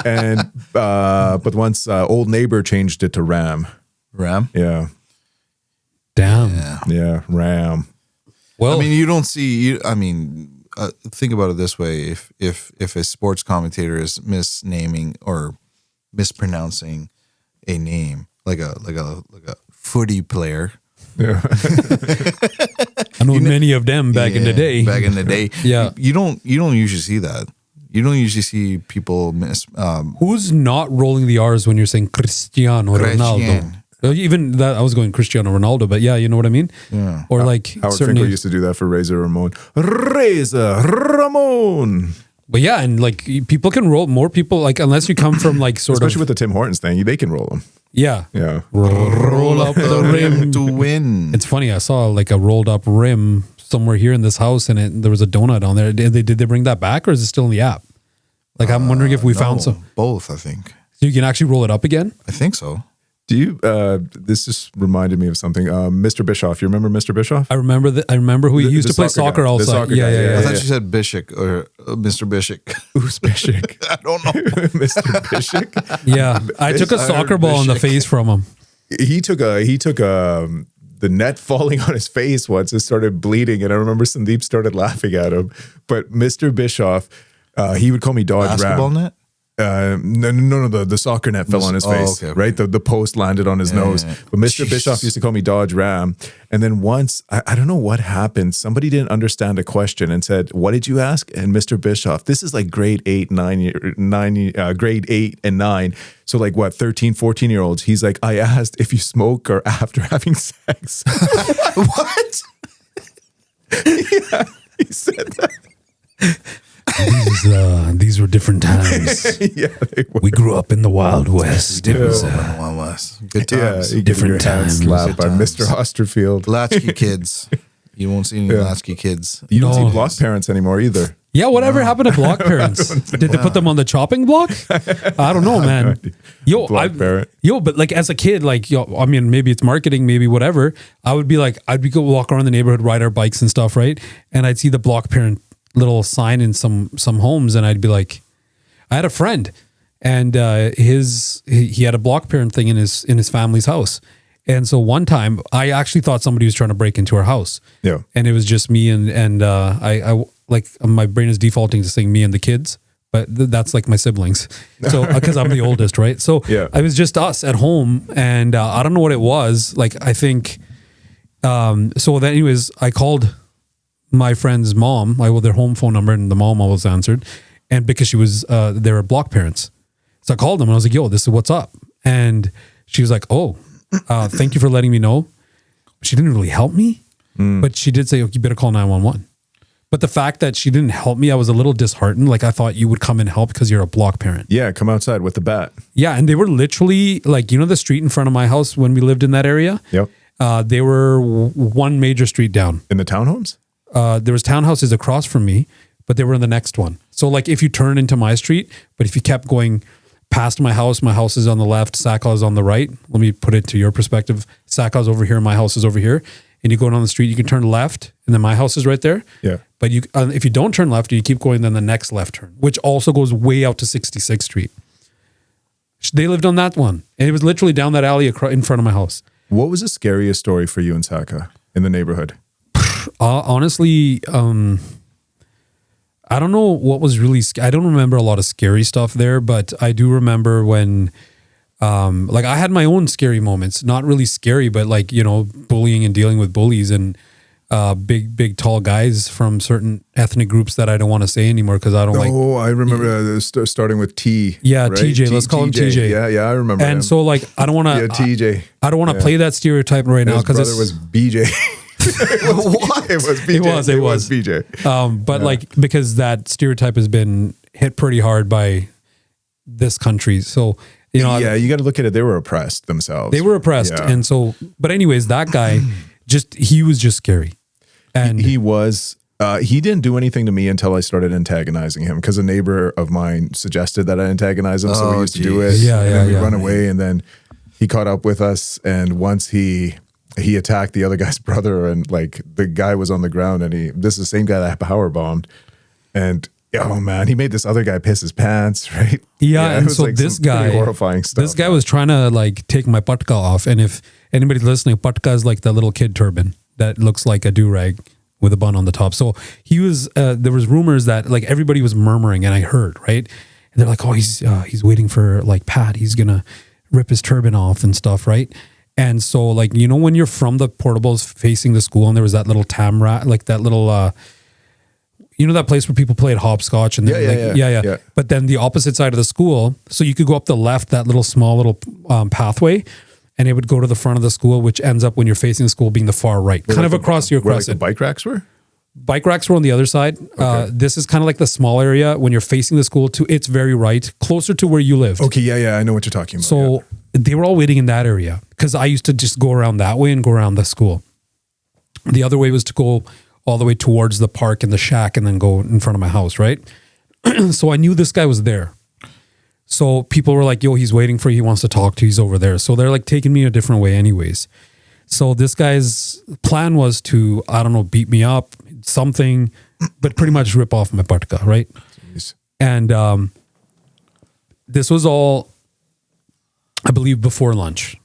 Speaker 4: And but once Old Neighbor changed it to Ram.
Speaker 2: Ram?
Speaker 4: Yeah.
Speaker 3: Damn.
Speaker 4: Yeah, Ram.
Speaker 2: Well, I mean, you don't see, think about it this way. If a sports commentator is misnaming or mispronouncing a name, like a footy player.
Speaker 4: Yeah.
Speaker 3: I know many of them back in the day.
Speaker 2: Back in the day.
Speaker 3: Yeah.
Speaker 2: You don't usually see that. You don't usually see people
Speaker 3: Who's not rolling the R's when you're saying Cristiano Ronaldo? Even that, I was going Cristiano Ronaldo, but yeah, you know what I mean?
Speaker 2: Yeah.
Speaker 3: Or like
Speaker 4: Howard Finkel used to do that for Razor Ramon. Razor Ramon.
Speaker 3: But yeah, and like people can roll, more people, like unless you come from like
Speaker 4: especially with the Tim Hortons thing, they can roll them.
Speaker 3: Yeah.
Speaker 4: Yeah.
Speaker 3: Roll up the rim
Speaker 2: to win.
Speaker 3: It's funny, I saw like a rolled up rim somewhere here in this house, and there was a donut on there. Did they bring that back, or is it still in the app? Like I'm wondering if we found some.
Speaker 2: Both, I think.
Speaker 3: So you can actually roll it up again?
Speaker 2: I think so.
Speaker 4: Do you? This just reminded me of something. Mr. Bischoff. You remember Mr. Bischoff?
Speaker 3: I remember that. I remember who he used to play soccer
Speaker 4: guy.
Speaker 3: also.
Speaker 4: Yeah.
Speaker 2: I thought you said Bishik or Mr. Bishik.
Speaker 4: Who's Bishik?
Speaker 2: I don't know.
Speaker 4: Mr. Bishik.
Speaker 3: Yeah, I took a soccer ball in the face from him.
Speaker 4: He took the net falling on his face once. It started bleeding, and I remember Sandeep started laughing at him. But Mr. Bischoff, he would call me Dodge
Speaker 2: Basketball
Speaker 4: Ram.
Speaker 2: net.
Speaker 4: No, the soccer net fell on his face,
Speaker 2: okay.
Speaker 4: right? The post landed on his nose. Yeah. But Mr. Bischoff used to call me Dodge Ram. And then once, I don't know what happened. Somebody didn't understand a question and said, what did you ask? And Mr. Bischoff, this is like grade 8 and 9. So like what, 13, 14-year-olds. He's like, I asked if you smoke or after having sex.
Speaker 2: What?
Speaker 4: Yeah, he said that.
Speaker 3: These were different times.
Speaker 4: Yeah,
Speaker 3: we grew up in the Wild West. It was
Speaker 2: good times.
Speaker 4: Yeah,
Speaker 3: different times.
Speaker 4: Slapped by Mr. Osterfield.
Speaker 2: Latchkey kids. You won't see any latchkey kids.
Speaker 4: You don't see block parents anymore either.
Speaker 3: Yeah, whatever happened to block parents? Did they put them on the chopping block? I don't know, man. But like as a kid, like I mean, maybe it's marketing, maybe whatever. I'd go walk around the neighborhood, ride our bikes and stuff, right? And I'd see the block parent little sign in some homes, and I'd be like, I had a friend, and he had a block parent thing in his family's house, and so one time I actually thought somebody was trying to break into our house.
Speaker 4: Yeah,
Speaker 3: and it was just me and I like my brain is defaulting to saying me and the kids, but that's like my siblings. So because I'm the oldest, right? So yeah, it was just us at home, and I don't know what it was. Like I think, so then anyways, I called my friend's mom, their home phone number, and the mom always answered. And because she was, they were block parents. So I called them and I was like, yo, this is what's up. And she was like, oh, thank you for letting me know. She didn't really help me, but she did say, oh, you better call 911. But the fact that she didn't help me, I was a little disheartened. Like I thought you would come and help because you're a block parent.
Speaker 4: Yeah, come outside with the bat.
Speaker 3: Yeah, and they were literally like, the street in front of my house when we lived in that area?
Speaker 4: Yep.
Speaker 3: They were one major street down.
Speaker 4: In the townhomes?
Speaker 3: There was townhouses across from me, but they were in the next one. So like if you turn into my street, but if you kept going past my house is on the left, Sackhaw is on the right. Let me put it to your perspective. Sackhaw is over here, my house is over here. And you go down the street, you can turn left, and then my house is right there.
Speaker 4: Yeah.
Speaker 3: But you, if you don't turn left, you keep going, then the next left turn, which also goes way out to 66th Street. They lived on that one. And it was literally down that alley in front of my house.
Speaker 4: What was the scariest story for you in Sackhaw in the neighborhood?
Speaker 3: Honestly, I don't know what was really, I don't remember a lot of scary stuff there, but I do remember when, like I had my own scary moments, not really scary, but like, bullying and dealing with bullies and, big, tall guys from certain ethnic groups that I don't want to say anymore because I don't like.
Speaker 4: Oh, I remember starting with T.
Speaker 3: Yeah,
Speaker 4: right?
Speaker 3: TJ. Let's call him TJ.
Speaker 4: Yeah, I remember.
Speaker 3: And
Speaker 4: him.
Speaker 3: So like, I don't want to.
Speaker 4: Yeah, TJ.
Speaker 3: I don't want to play that stereotype right now because
Speaker 4: his brother was BJ.
Speaker 2: What?
Speaker 4: It was BJ.
Speaker 3: It was
Speaker 4: BJ.
Speaker 3: But like because that stereotype has been hit pretty hard by this country, so you
Speaker 4: got to look at it. They were oppressed themselves.
Speaker 3: They were oppressed, and so. But anyways, that guy he was just scary, and
Speaker 4: he was. He didn't do anything to me until I started antagonizing him because a neighbor of mine suggested that I antagonize him, so we used to do it.
Speaker 3: Yeah,
Speaker 4: we'd run away, and then he caught up with us, and once he attacked the other guy's brother, and like the guy was on the ground, and this is the same guy that power bombed, and oh man, he made this other guy piss his pants, right?
Speaker 3: Yeah, and so
Speaker 4: like
Speaker 3: this guy,
Speaker 4: horrifying stuff.
Speaker 3: This guy was trying to like take my patka off, and if anybody's listening, patka is like the little kid turban that looks like a do-rag with a bun on the top. So he was. There was rumors that like everybody was murmuring, and I heard right, and they're like, oh, he's waiting for like Pat, he's gonna rip his turban off and stuff, right? And so, like, when you're from the portables facing the school and there was that little tamrat, like that little, that place where people played hopscotch and then yeah. But then the opposite side of the school, so you could go up the left, that small little pathway, and it would go to the front of the school, which ends up when you're facing the school being the far right, kind of across your crescent.
Speaker 4: Like the bike racks were?
Speaker 3: Bike racks were on the other side. Okay. This is kind of like the small area when you're facing the school to its very right, closer to where you lived.
Speaker 4: Okay, yeah, I know what you're talking about.
Speaker 3: So they were all waiting in that area because I used to just go around that way and go around the school. The other way was to go all the way towards the park and the shack and then go in front of my house, right? So I knew this guy was there. So people were like, yo, he's waiting for you. He wants to talk to you. He's over there. So they're like taking me a different way anyways. So this guy's plan was to, I don't know, beat me up, something, but pretty much rip off my patka, right? Jeez. And this was all, I believe, before lunch,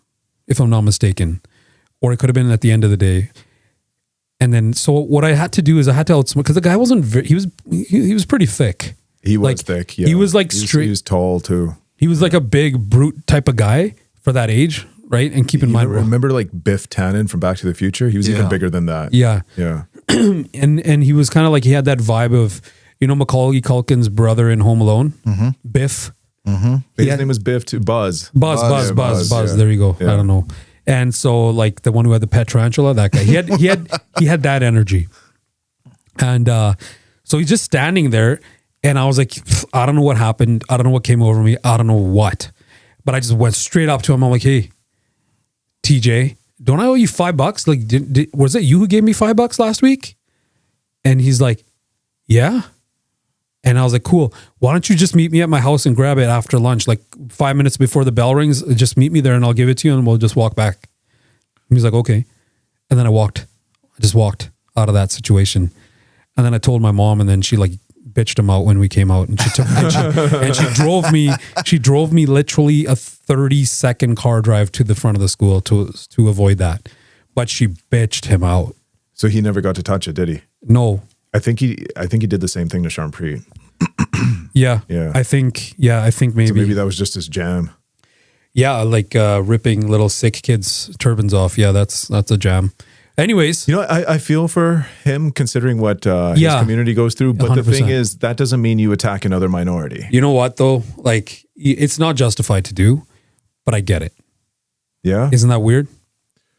Speaker 3: if I'm not mistaken. Or it could have been at the end of the day. And then, so what I had to do is I had to outsmart, because the guy wasn't he was pretty thick.
Speaker 4: He was
Speaker 3: like,
Speaker 4: thick. Yeah.
Speaker 3: He was like
Speaker 4: straight. He was tall too.
Speaker 3: He was like a big brute type of guy for that age, right? And keep in mind,
Speaker 4: remember like Biff Tannen from Back to the Future? He was even bigger than that.
Speaker 3: Yeah.
Speaker 4: Yeah.
Speaker 3: and he was kind of like, he had that vibe of, you know, Macaulay Culkin's brother in Home Alone, Biff.
Speaker 4: His name was Biff too. Buzz.
Speaker 3: Buzz.
Speaker 4: Yeah.
Speaker 3: There you go.
Speaker 4: Yeah.
Speaker 3: I don't know. And so like the one who had the pet tarantula, that guy, he had that energy. And so he's just standing there, and I was like, I don't know what happened. I don't know what came over me. I don't know what. But I just went straight up to him. I'm like, hey, TJ, don't I owe you $5? Like, was it you who gave me $5 last week? And he's like, yeah. And I was like, cool. Why don't you just meet me at my house and grab it after lunch? Like 5 minutes before the bell rings, just meet me there and I'll give it to you and we'll just walk back. And he's like, okay. And then I just walked out of that situation. And then I told my mom, and then she like bitched him out when we came out, and she took and she drove me literally a 30-second car drive to the front of the school to avoid that. But she bitched him out.
Speaker 4: So he never got to touch it, did he?
Speaker 3: No.
Speaker 4: I think he did the same thing to Sharmpreet.
Speaker 3: Yeah.
Speaker 4: Yeah.
Speaker 3: I think maybe.
Speaker 4: So maybe that was just his jam.
Speaker 3: Yeah, like ripping little sick kids' turbans off. Yeah, that's a jam. Anyways.
Speaker 4: You know, I feel for him considering what his community goes through. But 100%. The thing is, that doesn't mean you attack another minority.
Speaker 3: You know what, though? Like, it's not justified to do, but I get it.
Speaker 4: Yeah.
Speaker 3: Isn't that weird?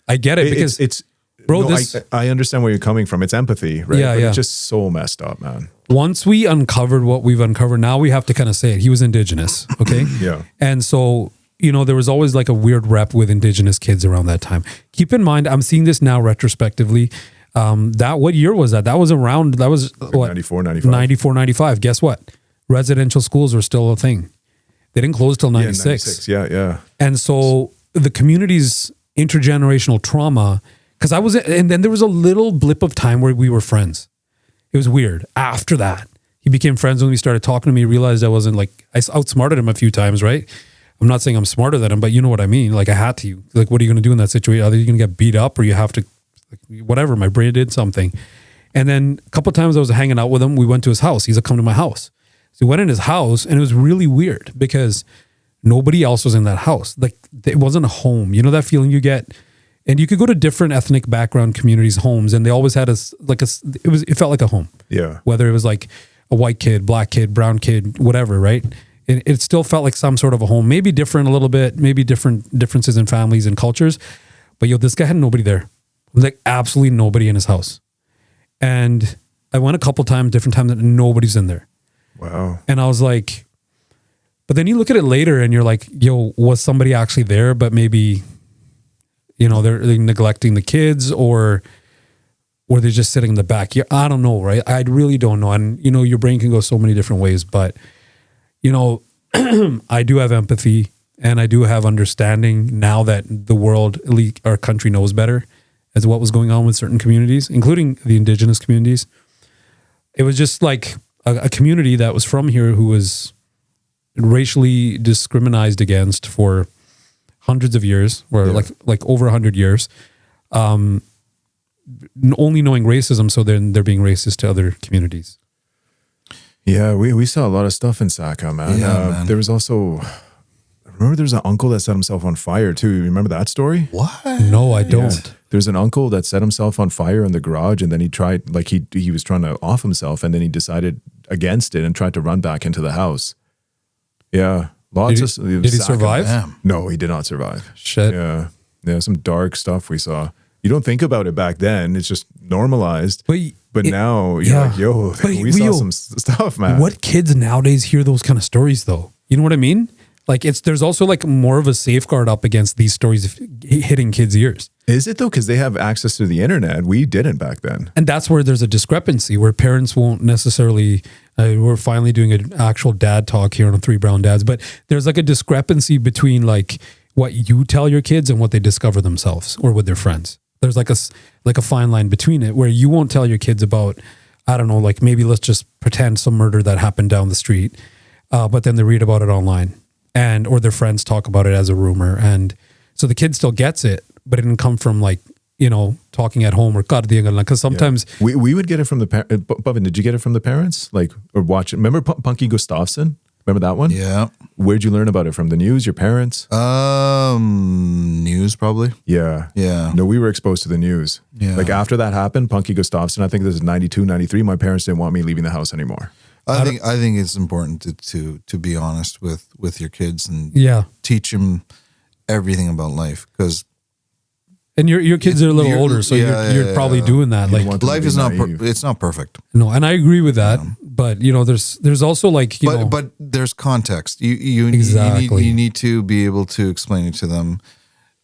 Speaker 3: I get it because
Speaker 4: it's
Speaker 3: bro,
Speaker 4: no, I understand where you're coming from. It's empathy, right?
Speaker 3: Yeah,
Speaker 4: but
Speaker 3: yeah.
Speaker 4: It's just so messed up, man.
Speaker 3: Once we uncovered what we've uncovered, now we have to kind of say it. He was Indigenous, okay?
Speaker 4: Yeah.
Speaker 3: And so, you know, there was always like a weird rep with Indigenous kids around that time. Keep in mind, I'm seeing this now retrospectively. What year was that? That was what?
Speaker 4: 94, 95.
Speaker 3: 94, 95. Guess what? Residential schools were still a thing. They didn't close till 96.
Speaker 4: Yeah.
Speaker 3: And so the community's intergenerational trauma, and then there was a little blip of time where we were friends. It was weird. After that, he became friends when we started talking to me. He realized I wasn't like, I outsmarted him a few times, right? I'm not saying I'm smarter than him, but you know what I mean? Like I had to. Like, what are you going to do in that situation? Either you're going to get beat up or you have to, like, whatever. My brain did something. And then a couple of times I was hanging out with him. We went to his house. He's like, come to my house. So we went in his house, and it was really weird because nobody else was in that house. Like it wasn't a home. You know that feeling you get? And you could go to different ethnic background communities' homes, and they always had it felt like a home.
Speaker 4: Yeah.
Speaker 3: Whether it was like a white kid, black kid, brown kid, whatever, right? It still felt like some sort of a home. Maybe different a little bit, maybe differences in families and cultures. But this guy had nobody there. Like absolutely nobody in his house. And I went a couple times, different times, and nobody's in there.
Speaker 4: Wow.
Speaker 3: And I was like, but then you look at it later and you're like, yo, was somebody actually there? But maybe, you know, they're neglecting the kids, or they're just sitting in the back. I don't know, right? I really don't know. And, you know, your brain can go so many different ways. But, you know, I do have empathy and I do have understanding now that the world, at least our country, knows better as what was going on with certain communities, including the Indigenous communities. It was just like a community that was from here who was racially discriminated against for hundreds of years, or like over 100 years, only knowing racism, so then they're being racist to other communities.
Speaker 4: Yeah, we saw a lot of stuff in Saka, man.
Speaker 2: Yeah, man.
Speaker 4: There was also, remember there's an uncle that set himself on fire too. You remember that story?
Speaker 2: What?
Speaker 3: No, I don't.
Speaker 4: Yeah. There's an uncle that set himself on fire in the garage, and then he tried, like he was trying to off himself, and then he decided against it and tried to run back into the house. Yeah.
Speaker 3: Did he survive?
Speaker 2: Damn.
Speaker 4: No, he did not survive.
Speaker 3: Shit.
Speaker 4: Yeah. Some dark stuff we saw. You don't think about it back then. It's just normalized. But now you're like, yo, we saw some stuff, man.
Speaker 3: What kids nowadays hear those kind of stories though? You know what I mean? Like there's also like more of a safeguard up against these stories hitting kids' ears.
Speaker 4: Is it though? Because they have access to the internet. We didn't back then.
Speaker 3: And that's where there's a discrepancy where parents won't necessarily, we're finally doing an actual dad talk here on Three Brown Dads, but there's like a discrepancy between like what you tell your kids and what they discover themselves or with their friends. There's like a fine line between it where you won't tell your kids about, I don't know, like maybe let's just pretend some murder that happened down the street, but then they read about it online or their friends talk about it as a rumor. And so the kid still gets it, but it didn't come from like talking at home or because sometimes
Speaker 4: we would get it from the parents. Pavan, did you get it from the parents? Like, or watch it? Remember Punky Gustafsson? Remember that one?
Speaker 2: Yeah.
Speaker 4: Where'd you learn about it from? The news? Your parents?
Speaker 2: News probably.
Speaker 4: Yeah.
Speaker 2: Yeah.
Speaker 4: No, we were exposed to the news.
Speaker 2: Yeah.
Speaker 4: Like after that happened, Punky Gustafsson, I think this is 92, 93, my parents didn't want me leaving the house anymore.
Speaker 2: I think it's important to be honest with your kids and teach them everything about life, because
Speaker 3: and your kids are a little older, so you're probably doing that. Like
Speaker 2: life is it's not perfect.
Speaker 3: No, and I agree with that. But there's also like
Speaker 2: but there's context. You need to be able to explain it to them.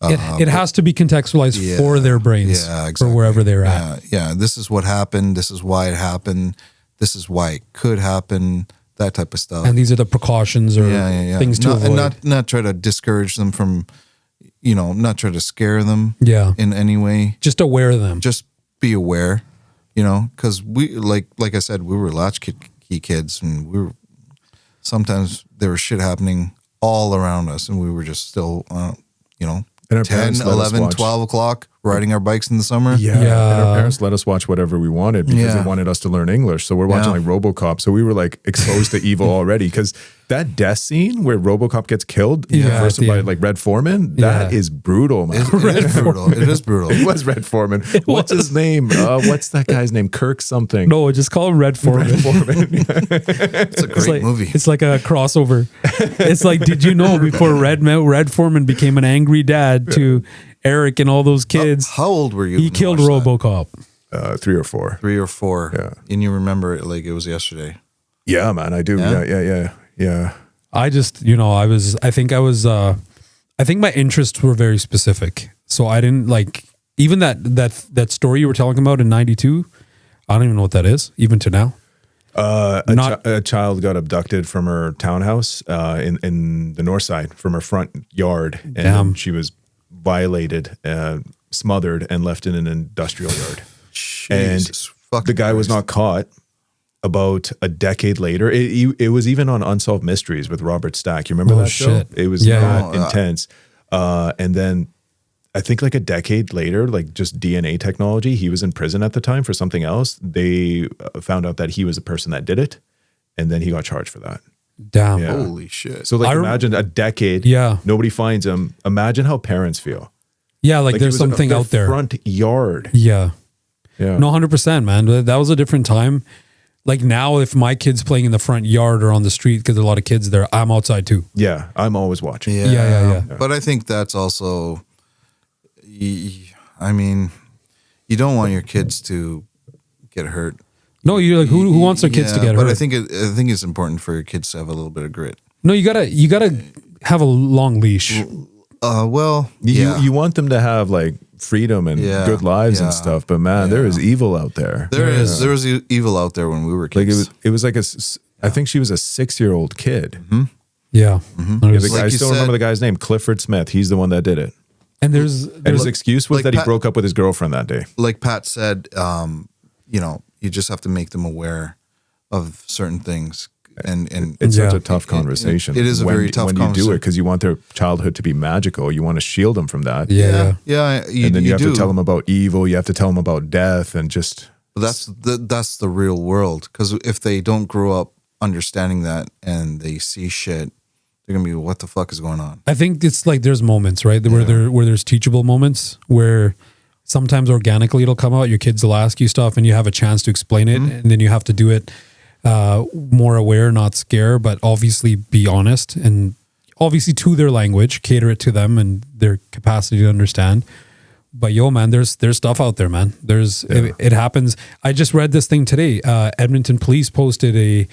Speaker 3: It has to be contextualized for their brains, for wherever they're at.
Speaker 2: Yeah, this is what happened. This is why it happened. This is why it could happen. That type of stuff.
Speaker 3: And these are the precautions or things to avoid.
Speaker 2: And not try to discourage them from, not try to scare them. In any way.
Speaker 3: Just aware them.
Speaker 2: Just be aware. Because we like I said, we were latchkey kids, and sometimes there was shit happening all around us, and we were just still, 10, 11, 12 o'clock riding our bikes in the summer.
Speaker 4: Yeah. And our parents let us watch whatever we wanted because they wanted us to learn English. So we're watching like RoboCop. So we were like exposed to evil already, because that death scene where RoboCop gets killed first by like Red Foreman, that is brutal, man.
Speaker 2: It is brutal. It is brutal.
Speaker 4: It was Red Foreman. What's his name? What's that guy's name? Kirk something.
Speaker 3: No, just call him Red Foreman.
Speaker 2: It's a great movie.
Speaker 3: It's like a crossover. It's like, did you know before Red Foreman became an angry dad to Eric and all those kids?
Speaker 2: How old were you?
Speaker 3: He killed RoboCop.
Speaker 4: 3 or 4.
Speaker 2: 3 or 4.
Speaker 4: Yeah.
Speaker 2: And you remember it like it was yesterday.
Speaker 4: Yeah, man, I do. Yeah.
Speaker 3: I just, I think my interests were very specific. So I didn't like, even that story you were talking about in 92. I don't even know what that is, even to now.
Speaker 4: A child got abducted from her townhouse in the north side, from her front yard. And she was violated, smothered, and left in an industrial yard.
Speaker 2: Jesus,
Speaker 4: and the guy was not caught. About a decade later, it was even on Unsolved Mysteries with Robert Stack. You remember that show? It was intense. And then I think like a decade later, like just DNA technology, he was in prison at the time for something else. They found out that he was the person that did it, and then he got charged for that.
Speaker 3: Damn.
Speaker 4: Yeah.
Speaker 2: Holy shit.
Speaker 4: So like imagine a decade, nobody finds him. Imagine how parents feel.
Speaker 3: Yeah, like there's something out there.
Speaker 4: Front yard.
Speaker 3: Yeah. No, 100%, man. That was a different time. Like now, if my kid's playing in the front yard or on the street, because there are a lot of kids there, I'm outside too.
Speaker 4: Yeah, I'm always watching.
Speaker 3: Yeah.
Speaker 2: But I think that's also, I mean, you don't want your kids to get hurt.
Speaker 3: No, you're like, who wants their kids to get hurt?
Speaker 2: But I think it's important for your kids to have a little bit of grit.
Speaker 3: No, you gotta have a long leash.
Speaker 4: You want them to have like freedom and good lives and stuff, but man, there is evil out there.
Speaker 2: There was evil out there when we were kids.
Speaker 4: Like it was like I think she was a 6-year-old kid.
Speaker 2: Mm-hmm.
Speaker 3: Yeah.
Speaker 4: Mm-hmm. I still remember the guy's name, Clifford Smith. He's the one that did it.
Speaker 3: And
Speaker 4: his excuse was that he broke up with his girlfriend that day.
Speaker 2: Like Pat said, you just have to make them aware of certain things. And
Speaker 4: it's such a tough conversation.
Speaker 2: It is a very tough conversation.
Speaker 4: When you do it, because you want their childhood to be magical. You want to shield them from that.
Speaker 3: Yeah.
Speaker 4: And then you have to tell them about evil. You have to tell them about death and just...
Speaker 2: That's the real world. Because if they don't grow up understanding that and they see shit, they're going to be, what the fuck is going on?
Speaker 3: I think it's like there's moments, right? Where there's teachable moments where sometimes organically it'll come out. Your kids will ask you stuff and you have a chance to explain it. And then you have to do it more aware, not scare, but obviously be honest and obviously to their language, cater it to them and their capacity to understand. But man, there's stuff out there, man. It happens. I just read this thing today. Edmonton police posted a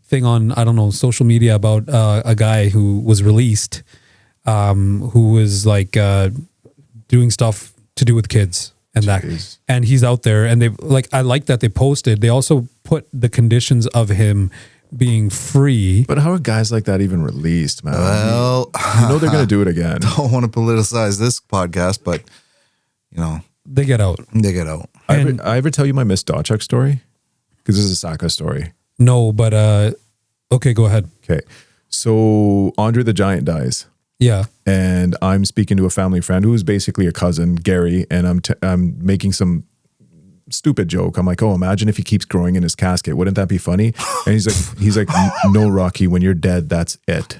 Speaker 3: thing on, I don't know, social media about a guy who was released, who was like doing stuff to do with kids. And he's out there, and they I like that they posted. They also put the conditions of him being free.
Speaker 4: But how are guys like that even released, man?
Speaker 2: Well,
Speaker 4: they're going to do it again.
Speaker 2: Don't want to politicize this podcast, but
Speaker 3: they get out.
Speaker 4: I ever tell you my Miss Dawchuk story? Because this is a Saka story.
Speaker 3: No, but okay, go ahead.
Speaker 4: Okay, so Andre the Giant dies.
Speaker 3: Yeah.
Speaker 4: And I'm speaking to a family friend who is basically a cousin, Gary, and I'm making some stupid joke. I'm like, oh, imagine if he keeps growing in his casket. Wouldn't that be funny? And he's like, no, Rocky, when you're dead, that's it.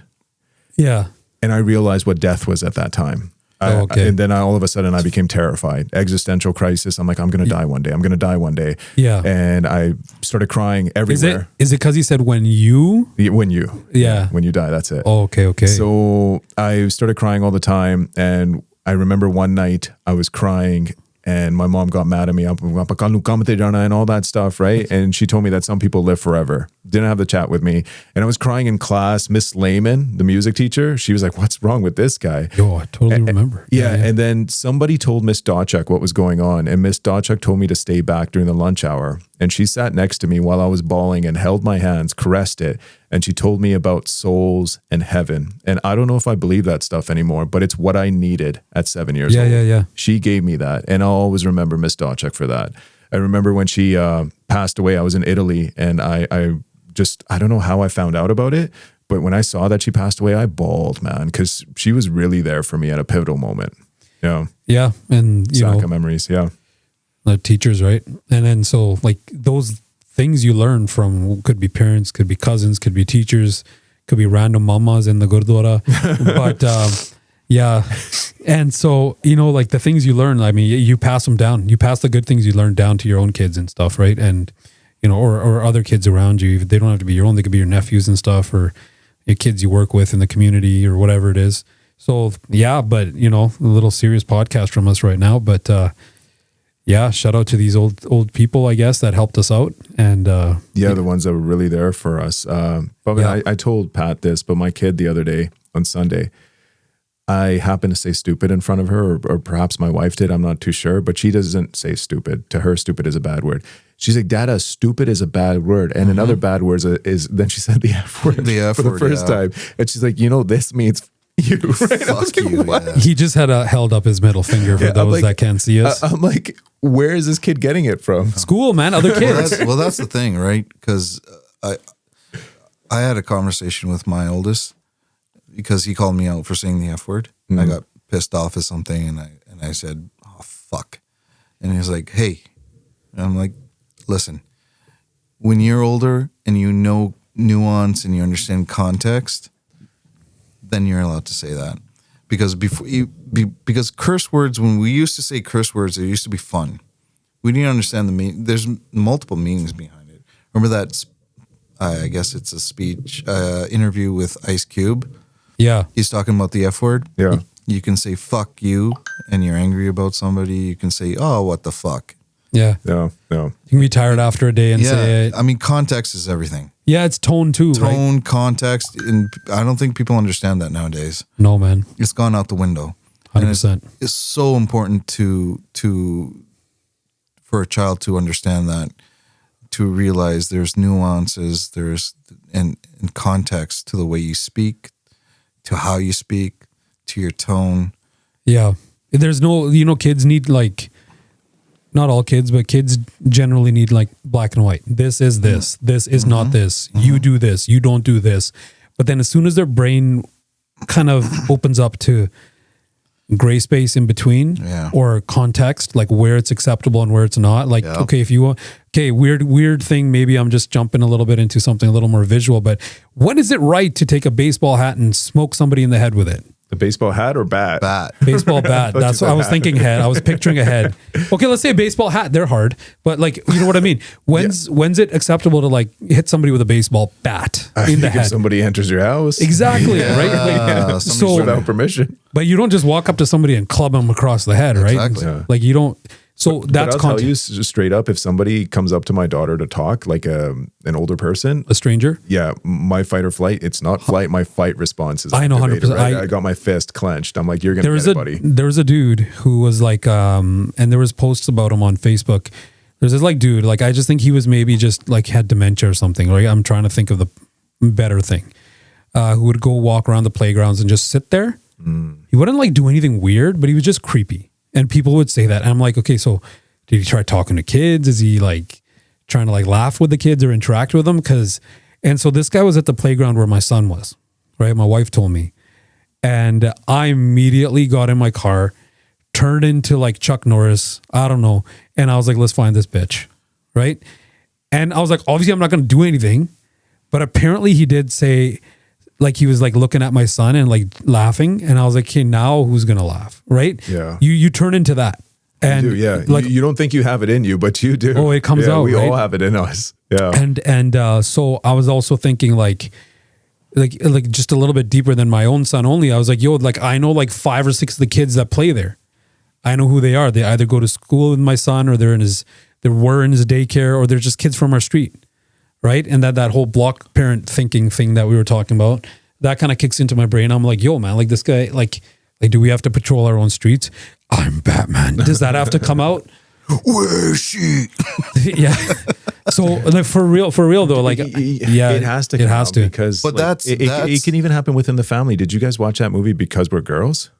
Speaker 3: Yeah.
Speaker 4: And I realized what death was at that time. And then all of a sudden I became terrified. Existential crisis. I'm like, I'm going to die one day. I'm going to die one day.
Speaker 3: Yeah.
Speaker 4: And I started crying everywhere.
Speaker 3: Is it because he said when you?
Speaker 4: When you.
Speaker 3: Yeah.
Speaker 4: When you die, that's it.
Speaker 3: Oh, okay.
Speaker 4: So I started crying all the time. And I remember one night I was crying and my mom got mad at me and all that stuff, right? And she told me that some people live forever. Didn't have the chat with me. And I was crying in class. Miss Lehman, the music teacher, she was like, what's wrong with this guy?
Speaker 3: Yo, I totally remember.
Speaker 4: Yeah. And then somebody told Miss Dawchuk what was going on. And Miss Dawchuk told me to stay back during the lunch hour. And she sat next to me while I was bawling and held my hands, caressed it. And she told me about souls and heaven. And I don't know if I believe that stuff anymore, but it's what I needed at 7 years old.
Speaker 3: Yeah.
Speaker 4: She gave me that. And I'll always remember Miss Dawchuk for that. I remember when she passed away, I was in Italy and I don't know how I found out about it, but when I saw that she passed away, I bawled, man, because she was really there for me at a pivotal moment.
Speaker 3: Yeah. And,
Speaker 4: Sack of memories. Yeah.
Speaker 3: The teachers, right? And then so like those things you learn from could be parents, could be cousins, could be teachers, could be random mamas in the gurdwara. But yeah. And so, like the things you learn, I mean, you pass them down. You pass the good things you learn down to your own kids and stuff, right? And, or other kids around you. They don't have to be your own. They could be your nephews and stuff or your kids you work with in the community or whatever it is. So, yeah, but, a little serious podcast from us right now. But, yeah, shout out to these old people, I guess, that helped us out. And
Speaker 4: the ones that were really there for us. But I told Pat this, but my kid the other day on Sunday, I happened to say stupid in front of her, or perhaps my wife did. I'm not too sure, but she doesn't say stupid. To her, stupid is a bad word. She's like, Dada, stupid is a bad word. And another bad word is, then she said the F word for the first time. And she's like, this means you, right?
Speaker 2: Fuck you. Yeah.
Speaker 3: He just had held up his middle finger for those that can't see us.
Speaker 4: I'm like, where is this kid getting it from?
Speaker 3: School, man, other kids.
Speaker 2: Well, that's the thing, right? Because I had a conversation with my oldest because he called me out for saying the F word. I got pissed off at something and I said, oh, fuck. And he was like, hey. And I'm like, listen, when you're older and you know nuance and you understand context, then you're allowed to say that. Because because curse words, when we used to say curse words, it used to be fun. We didn't understand the meaning. There's multiple meanings behind it. Remember that, I guess it's a speech, interview with Ice Cube?
Speaker 3: Yeah.
Speaker 2: He's talking about the F word.
Speaker 4: Yeah.
Speaker 2: You can say fuck you and you're angry about somebody. You can say, oh, what the fuck?
Speaker 3: Yeah.
Speaker 4: No.
Speaker 3: You can be tired after a day and say it.
Speaker 2: I mean, context is everything.
Speaker 3: Yeah, it's tone too,
Speaker 2: Tone,
Speaker 3: right?
Speaker 2: Context. And I don't think people understand that nowadays.
Speaker 3: No, man.
Speaker 2: It's gone out the window.
Speaker 3: 100%.
Speaker 2: It's so important for a child to understand that, to realize there's nuances, and context to the way you speak, to how you speak, to your tone.
Speaker 3: Yeah. There's no, kids need not all kids, but kids generally need black and white. This is this. This is not this. You do this. You don't do this. But then as soon as their brain kind of opens up to gray space in between or context, like where it's acceptable and where it's not, okay, if you want, weird thing, maybe I'm just jumping a little bit into something a little more visual, but when is it right to take a baseball hat and smoke somebody in the head with it?
Speaker 4: The baseball hat or bat?
Speaker 2: Bat.
Speaker 3: Baseball bat. That's what I was thinking head. I was picturing a head. Okay, let's say a baseball hat. They're hard, but you know what I mean? When's it acceptable to hit somebody with a baseball bat in the head?
Speaker 4: If somebody enters your house.
Speaker 3: Exactly, right?
Speaker 4: So without permission.
Speaker 3: But you don't just walk up to somebody and club them across the head, right?
Speaker 2: Exactly.
Speaker 3: You don't. So that's
Speaker 4: I'll tell you straight up, if somebody comes up to my daughter to talk, like an older person,
Speaker 3: a stranger,
Speaker 4: my fight or flight, it's not flight. My fight response is,
Speaker 3: I know 100%.
Speaker 4: Right? I got my fist clenched. I'm like, you're gonna get it, buddy.
Speaker 3: There was a dude who was and there was posts about him on Facebook. There's this dude, I just think he was maybe just had dementia or something. Right? I'm trying to think of the better thing. Who would go walk around the playgrounds and just sit there. He wouldn't do anything weird, but he was just creepy. And people would say that. And I'm like, okay, so did he try talking to kids? Is he trying to laugh with the kids or interact with them? And so this guy was at the playground where my son was, right? My wife told me. And I immediately got in my car, turned into like Chuck Norris, I don't know. And I was like, let's find this bitch. Right. And I was like, obviously I'm not going to do anything, but apparently he did say, like, he was like looking at my son and like laughing. And I was like, okay, now who's going to laugh? Right.
Speaker 4: Yeah.
Speaker 3: You turn into that. And
Speaker 4: you do, yeah.
Speaker 3: like,
Speaker 4: you don't think you have it in you, but you do.
Speaker 3: Oh, it comes out.
Speaker 4: We
Speaker 3: right?
Speaker 4: all have it in us. Yeah.
Speaker 3: And so I was also thinking like just a little bit deeper than my own son only. I was like, yo, like I know like 5 or 6 of the kids that play there. I know who they are. They either go to school with my son, or they were in his daycare, or they're just kids from our street. Right. And that whole block parent thinking thing that we were talking about, that kind of kicks into my brain. I'm like, yo, man, like this guy, like, do we have to patrol our own streets? I'm Batman. Does that have to come out?
Speaker 2: Where is she?
Speaker 3: Yeah. So like for real though, like yeah,
Speaker 4: it has to.
Speaker 3: It has to
Speaker 4: because.
Speaker 2: But
Speaker 4: like, it can even happen within the family. Did you guys watch that movie Because We're Girls?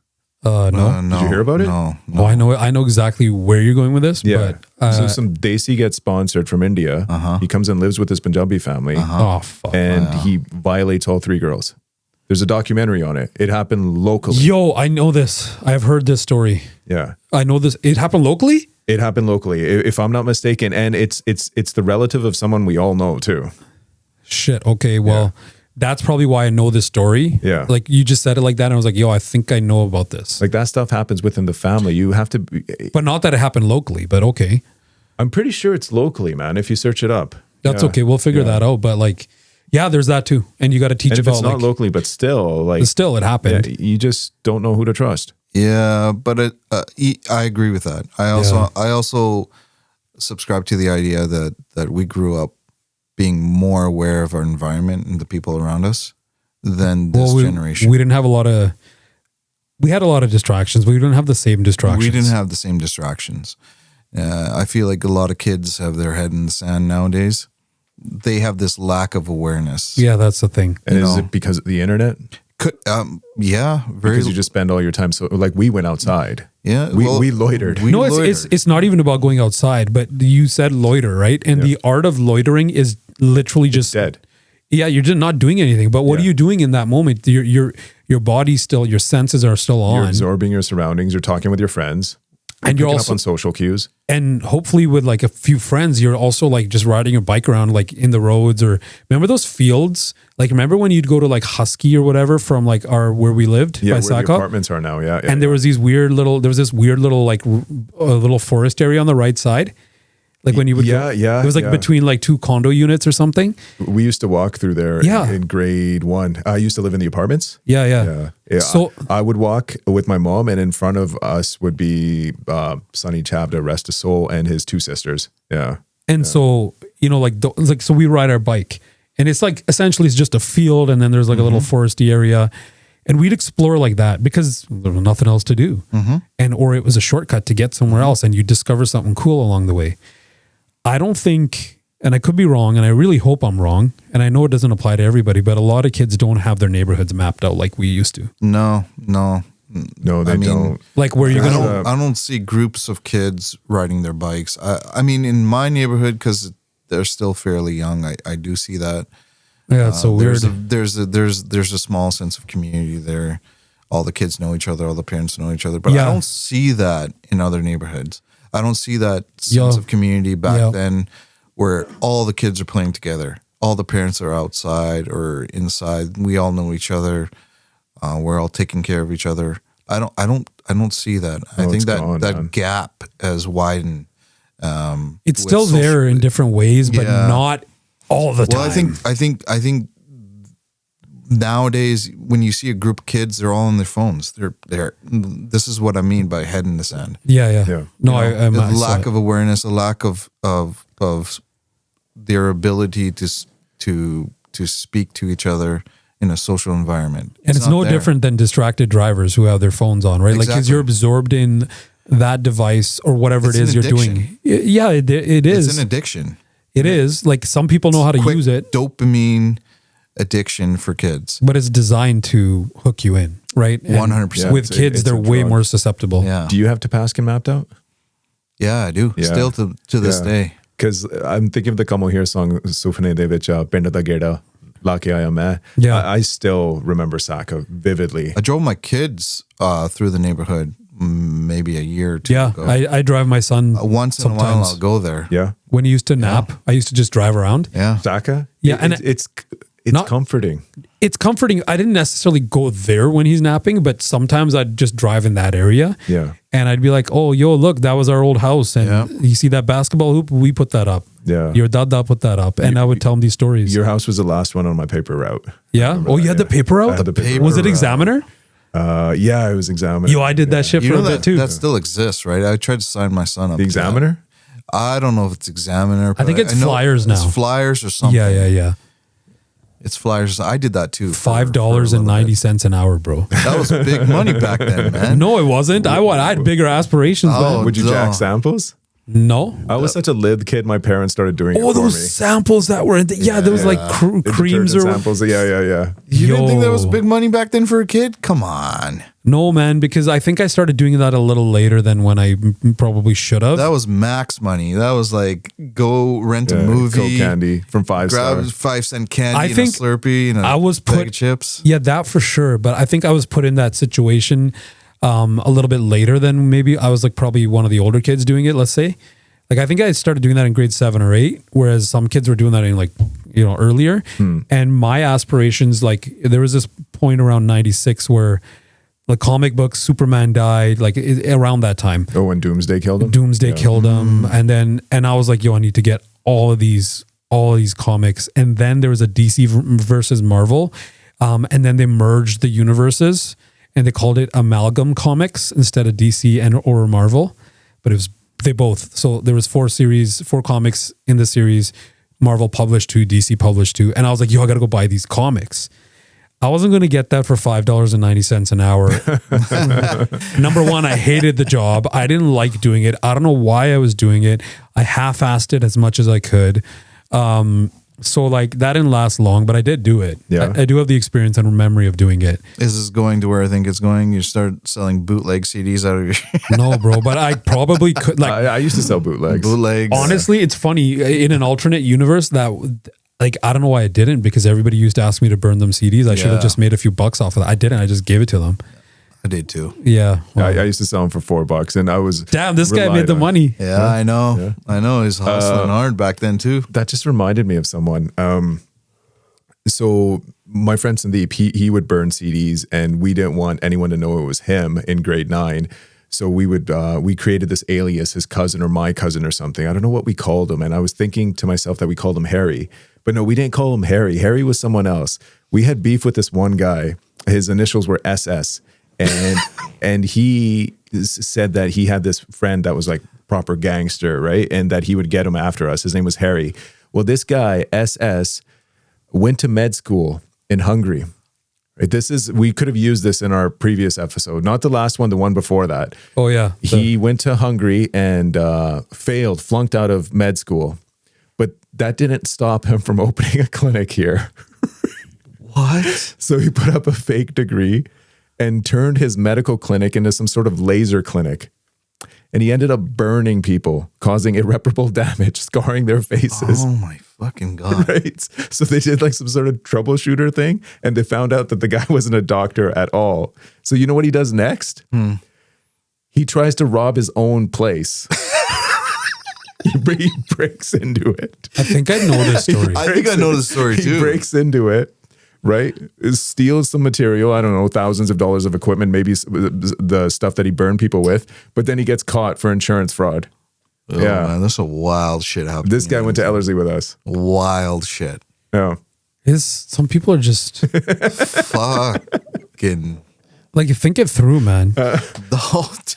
Speaker 3: No.
Speaker 2: No.
Speaker 4: Did you hear about it?
Speaker 2: No.
Speaker 3: Oh, I know exactly where you're going with this.
Speaker 4: Yeah.
Speaker 3: But
Speaker 4: So some Desi gets sponsored from India. He comes and lives with his Punjabi family.
Speaker 3: oh fuck.
Speaker 4: And he violates all 3 girls. There's a documentary on it. It happened locally.
Speaker 3: Yo, I know this. I've heard this story.
Speaker 4: Yeah.
Speaker 3: I know this. It happened locally?
Speaker 4: It happened locally, if I'm not mistaken. And it's the relative of someone we all know too.
Speaker 3: Shit. Okay. Well, that's probably why I know this story.
Speaker 4: Yeah.
Speaker 3: Like you just said it like that. And I was like, yo, I think I know about this.
Speaker 4: Like that stuff happens within the family. You have to be,
Speaker 3: But not that it happened locally, but okay.
Speaker 4: I'm pretty sure it's locally, man, if you search it up.
Speaker 3: That's
Speaker 4: Yeah.
Speaker 3: okay. We'll figure that out. But like, yeah, there's that too. And you got to teach
Speaker 4: And if
Speaker 3: about
Speaker 4: it's not
Speaker 3: like,
Speaker 4: locally, but still, like,
Speaker 3: still it happened.
Speaker 4: yeah, you just don't know who to trust.
Speaker 2: Yeah, but I agree with that. I also subscribe to the idea that we grew up being more aware of our environment and the people around us than this generation.
Speaker 3: We didn't have we had a lot of distractions. We didn't have the same distractions.
Speaker 2: We didn't have the same distractions. I feel like a lot of kids have their head in the sand nowadays. They have this lack of awareness.
Speaker 3: Yeah, that's the thing.
Speaker 4: And is it because of the internet?
Speaker 2: Yeah,
Speaker 4: Because you just spend all your time. So like we went outside.
Speaker 2: Yeah,
Speaker 4: we loitered.
Speaker 3: No, it's not even about going outside, but you said loiter, right? And the art of loitering is literally just
Speaker 4: dead.
Speaker 3: Yeah, you're just not doing anything. But what are you doing in that moment? Your body's still, your senses are still on.
Speaker 4: You're absorbing your surroundings. You're talking with your friends.
Speaker 3: And you're
Speaker 4: picking
Speaker 3: also
Speaker 4: up on social cues.
Speaker 3: And hopefully with like a few friends, you're also like just riding your bike around like in the roads, or remember those fields? Like remember when you'd go to like Husky or whatever from like where we lived by
Speaker 4: where
Speaker 3: Saco?
Speaker 4: the apartments are now. Yeah.
Speaker 3: And there was this weird little like a little forest area on the right side. Like when you would go, it was like between like 2 condo units or something.
Speaker 4: We used to walk through there in grade 1. I used to live in the apartments.
Speaker 3: Yeah.
Speaker 4: So I would walk with my mom, and in front of us would be Sonny Chavda, rest his soul, and his 2 sisters. Yeah.
Speaker 3: And so, so we ride our bike, and it's like essentially it's just a field, and then there's like a little foresty area. And we'd explore like that because there was nothing else to do. Or it was a shortcut to get somewhere else, and you discover something cool along the way. I don't think, and I could be wrong, and I really hope I'm wrong, and I know it doesn't apply to everybody, but a lot of kids don't have their neighborhoods mapped out like we used to.
Speaker 2: No,
Speaker 4: they don't.
Speaker 3: Like where you're gonna.
Speaker 2: I don't see groups of kids riding their bikes. I mean, in my neighborhood, because they're still fairly young, I do see that.
Speaker 3: Yeah, it's so weird.
Speaker 2: There's a small sense of community there. All the kids know each other, all the parents know each other, but I don't see that in other neighborhoods. I don't see that sense of community back then where all the kids are playing together. All the parents are outside or inside. We all know each other. We're all taking care of each other. I don't see that. I think that gap has widened.
Speaker 3: It's still there in different ways, but not all the time.
Speaker 2: Well, I think nowadays when you see a group of kids, they're all on their phones. They're this is what I mean by head in the sand.
Speaker 3: Yeah. No,
Speaker 2: a lack of awareness, a lack of their ability to speak to each other in a social environment.
Speaker 3: And it's no different than distracted drivers who have their phones on, right? Exactly. Like, because you're absorbed in that device or whatever it is you're doing. Yeah, it is.
Speaker 2: It's an addiction.
Speaker 3: It is. Like, some people know how to use it.
Speaker 2: Dopamine addiction for kids.
Speaker 3: But it's designed to hook you in, right?
Speaker 2: 100%.
Speaker 3: With kids, they're way more susceptible.
Speaker 2: Yeah.
Speaker 4: Do you have Tapascan mapped out?
Speaker 2: Yeah, I do. Yeah. Still to this day.
Speaker 4: Because I'm thinking of the Kamo Here song, Sufne De Vich Pinda Da Geda. Laki Ayame.
Speaker 3: Yeah.
Speaker 4: I still remember Saka vividly.
Speaker 2: I drove my kids through the neighborhood maybe a year or two ago.
Speaker 3: I drive my son
Speaker 2: once in a while. I'll go there.
Speaker 4: Yeah.
Speaker 3: When he used to nap, I used to just drive around.
Speaker 2: Yeah.
Speaker 4: Saka?
Speaker 3: Yeah, and
Speaker 4: it's comforting.
Speaker 3: It's comforting. I didn't necessarily go there when he's napping, but sometimes I'd just drive in that area.
Speaker 4: Yeah.
Speaker 3: And I'd be like, oh, yo, look, that was our old house. And you see that basketball hoop? We put that up.
Speaker 4: Yeah.
Speaker 3: Your dada put that up. And I would tell him these stories.
Speaker 4: Your house was the last one on my paper route.
Speaker 3: Yeah? Oh, you had the paper route?
Speaker 4: I had the paper
Speaker 3: Was it
Speaker 4: route.
Speaker 3: Examiner?
Speaker 4: Yeah, it was Examiner.
Speaker 3: Yo, I did that shit for a bit too.
Speaker 2: That still exists, right? I tried to sign my son up.
Speaker 4: The Examiner?
Speaker 2: I don't know if it's Examiner.
Speaker 3: I think it's Flyers now.
Speaker 2: It's Flyers or something.
Speaker 3: Yeah.
Speaker 2: It's Flyers. I did that too.
Speaker 3: $5.90 an hour, bro.
Speaker 2: That was big money back then, man.
Speaker 3: No, it wasn't. I had bigger aspirations, man.
Speaker 4: Would you jack samples?
Speaker 3: No.
Speaker 4: I was such a lib kid. My parents started doing it for
Speaker 3: those
Speaker 4: me.
Speaker 3: samples that were in there was like creams or
Speaker 4: samples. Yeah.
Speaker 2: You didn't think that was big money back then for a kid? Come on.
Speaker 3: No, man, because I think I started doing that a little later than when I probably should have.
Speaker 2: That was max money. That was like go rent a movie,
Speaker 4: Coke candy from 5
Speaker 2: grab
Speaker 4: Star.
Speaker 2: 5-cent candy,
Speaker 3: I
Speaker 2: and
Speaker 3: think
Speaker 2: a Slurpee, and a
Speaker 3: I was
Speaker 2: bag
Speaker 3: put
Speaker 2: of chips.
Speaker 3: Yeah, that for sure. But I think I was put in that situation a little bit later than maybe I was like probably one of the older kids doing it. Let's say, like I think I started doing that in grade 7 or 8, whereas some kids were doing that in like earlier. And my aspirations, like there was this point around 96 where the comic book Superman died, like around that time.
Speaker 4: Oh, when Doomsday killed him?
Speaker 3: Doomsday killed him. And I was like, yo, I need to get all of these comics. And then there was a DC versus Marvel. And then they merged the universes and they called it Amalgam Comics instead of DC or Marvel. But it was they both. So there was 4 comics in the series. Marvel published 2, DC published 2. And I was like, yo, I got to go buy these comics. I wasn't going to get that for $5.90 an hour. Number one, I hated the job. I didn't like doing it. I don't know why I was doing it. I half-assed it as much as I could. So like that didn't last long, but I did do it.
Speaker 4: Yeah.
Speaker 3: I do have the experience and memory of doing it.
Speaker 2: Is this going to where I think it's going? You start selling bootleg CDs out of your
Speaker 3: No, bro, but I probably could. Like
Speaker 4: I used to sell bootlegs.
Speaker 3: Honestly, it's funny in an alternate universe that. Like, I don't know why I didn't, because everybody used to ask me to burn them CDs. I should have just made a few bucks off of that. I didn't. I just gave it to them.
Speaker 2: I did too.
Speaker 3: Yeah.
Speaker 4: Well, I used to sell them for $4 and I was...
Speaker 3: Damn, this guy made the money.
Speaker 2: Yeah, I know. Yeah. I know. He's hustling hard back then too.
Speaker 4: That just reminded me of someone. So my friend Sandeep, he would burn CDs and we didn't want anyone to know it was him in grade 9. So we created this alias, his cousin or my cousin or something. I don't know what we called him. And I was thinking to myself that we called him Harry. But no, we didn't call him Harry. Harry was someone else. We had beef with this one guy. His initials were SS. And he said that he had this friend that was like proper gangster, right? And that he would get him after us. His name was Harry. Well, this guy, SS, went to med school in Hungary. We could have used this in our previous episode, not the last one, the one before that.
Speaker 3: Oh yeah.
Speaker 4: He went to Hungary and flunked out of med school, but that didn't stop him from opening a clinic here.
Speaker 2: What?
Speaker 4: So he put up a fake degree and turned his medical clinic into some sort of laser clinic. And he ended up burning people, causing irreparable damage, scarring their faces.
Speaker 2: Oh my fucking God.
Speaker 4: Right? So they did like some sort of troubleshooter thing and they found out that the guy wasn't a doctor at all. So you know what he does next? He tries to rob his own place. He breaks into it.
Speaker 3: I think I know this story.
Speaker 2: I think I know the story too.
Speaker 4: He breaks into it, right? Steals some material, I don't know, thousands of dollars of equipment, maybe the stuff that he burned people with, but then he gets caught for insurance fraud.
Speaker 2: Oh, yeah. Man, that's a wild shit happening.
Speaker 4: This guy went to Ellerslie with us.
Speaker 2: Wild shit.
Speaker 4: Yeah.
Speaker 3: Some people are just
Speaker 2: fucking
Speaker 3: like, you think it through, man.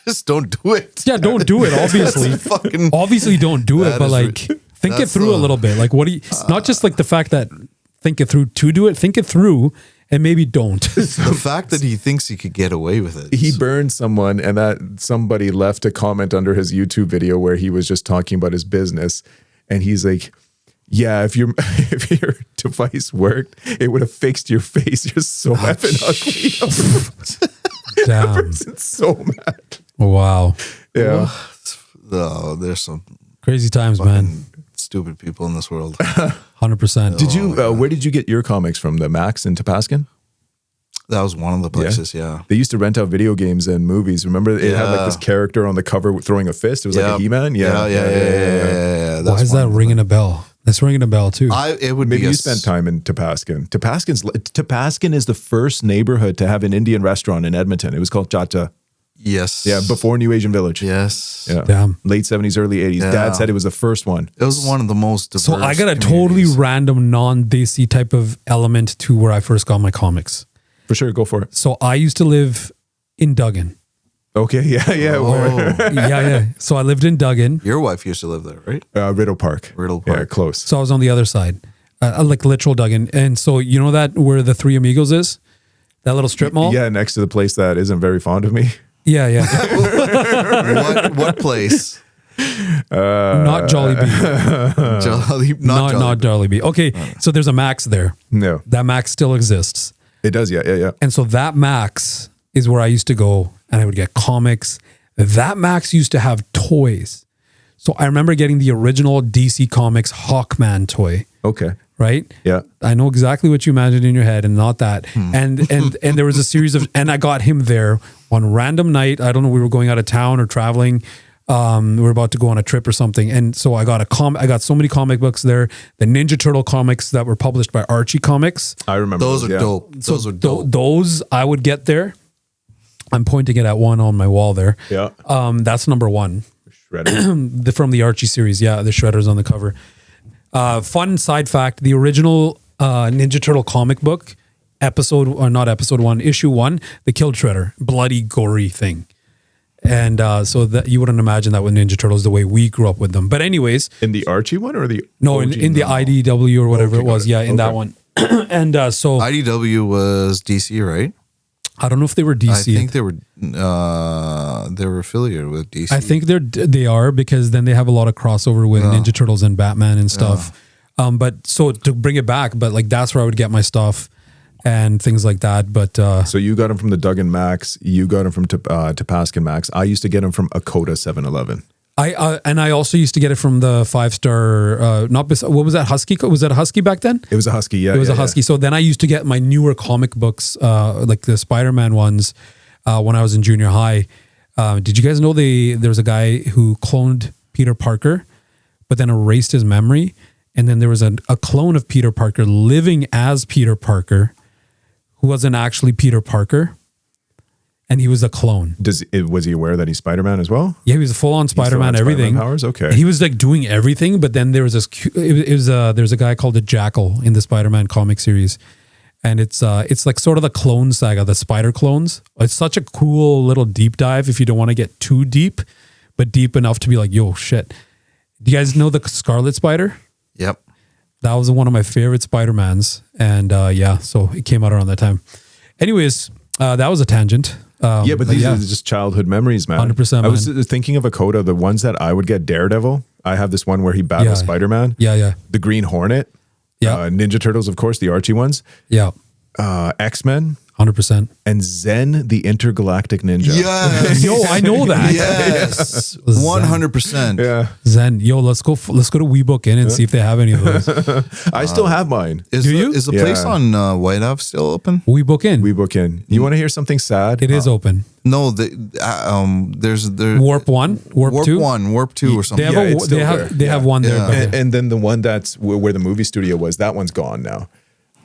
Speaker 2: Just don't do it.
Speaker 3: Yeah, don't do it, obviously. Obviously don't do it, but like think it through a little bit. Like what do you not just like the fact that think it through to do it, think it through and maybe don't.
Speaker 2: The fact that he thinks he could get away with it.
Speaker 4: He burned someone and that somebody left a comment under his YouTube video where he was just talking about his business. And he's like, yeah, if your device worked, it would have fixed your face. You're so effing ugly.
Speaker 3: Damn.
Speaker 4: That person's so mad.
Speaker 3: Wow.
Speaker 4: Yeah.
Speaker 2: Oh, there's some
Speaker 3: crazy times, man.
Speaker 2: Stupid people in this world.
Speaker 3: 100%.
Speaker 4: Did you? Where did you get your comics from? The Max in Tapascan?
Speaker 2: That was one of the places, yeah.
Speaker 4: They used to rent out video games and movies. Remember, it had like this character on the cover throwing a fist. It was like a He-Man.
Speaker 2: Yeah.
Speaker 3: Why is that ringing a bell? That's ringing a bell too.
Speaker 2: It would
Speaker 4: Maybe
Speaker 2: be
Speaker 4: you spent time in Tapascan. Tapascan is the first neighborhood to have an Indian restaurant in Edmonton. It was called Chacha.
Speaker 2: Yes.
Speaker 4: Yeah, before New Asian Village.
Speaker 2: Yes.
Speaker 4: Yeah.
Speaker 3: Damn.
Speaker 4: Late 70s, early 80s.
Speaker 2: Yeah.
Speaker 4: Dad said it was the first one.
Speaker 2: It was one of the most diverse
Speaker 3: So I got a totally random non-Desi type of element to where I first got my comics.
Speaker 4: For sure, go for it.
Speaker 3: So I used to live in Duggan.
Speaker 4: Okay, yeah.
Speaker 2: Oh.
Speaker 3: Yeah. So I lived in Duggan.
Speaker 2: Your wife used to live there, right?
Speaker 4: Riddle Park. Yeah, close.
Speaker 3: So I was on the other side, like literal Duggan. And so you know that where the Three Amigos is? That little strip mall?
Speaker 4: Yeah, next to the place that isn't very fond of me.
Speaker 3: Yeah.
Speaker 2: What place?
Speaker 3: Not Jollibee. Not Jollibee. Okay, so there's a Max there.
Speaker 4: No.
Speaker 3: That Max still exists.
Speaker 4: It does, yeah.
Speaker 3: And so that Max is where I used to go and I would get comics. That Max used to have toys. So I remember getting the original DC Comics Hawkman toy.
Speaker 4: Okay.
Speaker 3: Right?
Speaker 4: Yeah.
Speaker 3: I know exactly what you imagined in your head and not that. And there was a series of, and I got him there one random night. I don't know, we were going out of town or traveling. We were about to go on a trip or something. And so I got I got so many comic books there. The Ninja Turtle comics that were published by Archie Comics.
Speaker 4: I remember
Speaker 2: those. Are dope. Those are dope.
Speaker 3: Those I would get there. I'm pointing it at one on my wall there.
Speaker 4: Yeah.
Speaker 3: That's number one.
Speaker 4: Shredder.
Speaker 3: From the Archie series. Yeah. The Shredder's on the cover. Fun side fact, the original Ninja Turtle comic book, issue 1, they killed Shredder. Bloody, gory thing. And so that you wouldn't imagine that with Ninja Turtles the way we grew up with them. But anyways.
Speaker 4: In the Archie one or the
Speaker 3: No, in the IDW or whatever it was. Yeah, in that one. And so.
Speaker 2: IDW was DC, right?
Speaker 3: I don't know if they were DC.
Speaker 2: I think they were affiliated with DC.
Speaker 3: I think they are because then they have a lot of crossover with Ninja Turtles and Batman and stuff. But so to bring it back, but like that's where I would get my stuff and things like that. But
Speaker 4: so you got them from the Duggan Max. You got them from Tapascan Max. I used to get them from Akota 7-Eleven.
Speaker 3: I also used to get it from the 5-star. What was that, Husky? Was that a Husky back then?
Speaker 4: It was a Husky. Yeah,
Speaker 3: it was a Husky. So then I used to get my newer comic books, like the Spider-Man ones, when I was in junior high. Did you guys know there was a guy who cloned Peter Parker, but then erased his memory, and then there was a clone of Peter Parker living as Peter Parker, who wasn't actually Peter Parker. And he was a clone.
Speaker 4: Was he aware that he's Spider-Man as well?
Speaker 3: Yeah, he was a full-on Spider-Man, everything.
Speaker 4: Spider-Man powers? Okay.
Speaker 3: He was like doing everything, but then there was this. There's a guy called the Jackal in the Spider-Man comic series, and it's like sort of the clone saga, the spider clones. It's such a cool little deep dive if you don't want to get too deep, but deep enough to be like, yo, shit. Do you guys know the Scarlet Spider?
Speaker 2: Yep.
Speaker 3: That was one of my favorite Spider-Mans, and so it came out around that time. Anyways, that was a tangent.
Speaker 4: But these are just childhood memories, man.
Speaker 3: 100%.
Speaker 4: I was thinking of Akota, the ones that I would get. Daredevil. I have this one where he battles Spider-Man.
Speaker 3: Yeah.
Speaker 4: The Green Hornet.
Speaker 3: Yeah.
Speaker 4: Ninja Turtles, of course, the Archie ones.
Speaker 3: Yeah.
Speaker 4: X-Men.
Speaker 3: 100%.
Speaker 4: And Zen, the Intergalactic Ninja.
Speaker 2: Yes.
Speaker 3: Yo, I know that.
Speaker 2: Yes. 100%.
Speaker 4: Yeah.
Speaker 3: Zen. Yo, let's go to WeBook in and see if they have any of those.
Speaker 4: I still have mine.
Speaker 2: Is the place on White Ave still open?
Speaker 3: WeBook in.
Speaker 4: WeBook in. You want to hear something sad?
Speaker 3: It is open.
Speaker 2: No, there's
Speaker 3: Warp 1, Warp 2?
Speaker 2: Warp 2 or something.
Speaker 3: They have one there.
Speaker 4: And then the one that's where the movie studio was, that one's gone now.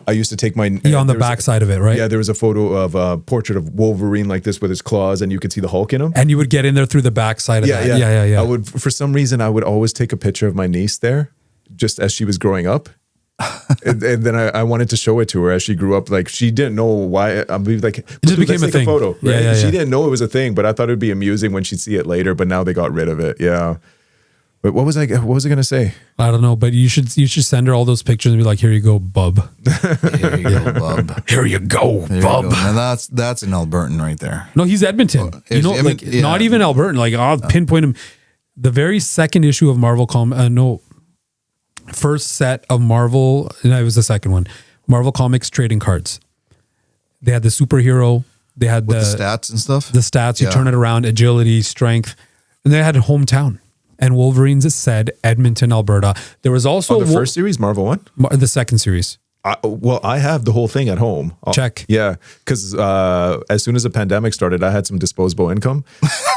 Speaker 4: I used to take my...
Speaker 3: on the back side of it, right?
Speaker 4: Yeah, there was a photo of a portrait of Wolverine like this with his claws, and you could see the Hulk in him.
Speaker 3: And you would get in there through the back side of that. Yeah.
Speaker 4: I would, for some reason, I would always take a picture of my niece there, just as she was growing up. and then I wanted to show it to her as she grew up. Like, she didn't know why. I'd be like,
Speaker 3: it just became a thing.
Speaker 4: Photo, right? Yeah. She didn't know it was a thing, but I thought it'd be amusing when she'd see it later. But now they got rid of it. Yeah. But what was I going to say?
Speaker 3: I don't know, but you should send her all those pictures and be like, here you go, bub.
Speaker 2: Here you go, bub.
Speaker 3: Here you go, bub.
Speaker 2: And that's an Albertan right there.
Speaker 3: No, he's Edmonton. Not even Albertan. Like, I'll pinpoint him. The very second issue of Marvel first set of Marvel, and it was the second one, Marvel Comics trading cards. They had the superhero. They had
Speaker 2: with the stats and stuff.
Speaker 3: The stats, you turn it around, agility, strength, and they had hometown. and Wolverines said Edmonton, Alberta. There was also
Speaker 4: the first series, Marvel one,
Speaker 3: the second series.
Speaker 4: I have the whole thing at home.
Speaker 3: Check.
Speaker 4: Yeah, because as soon as the pandemic started, I had some disposable income,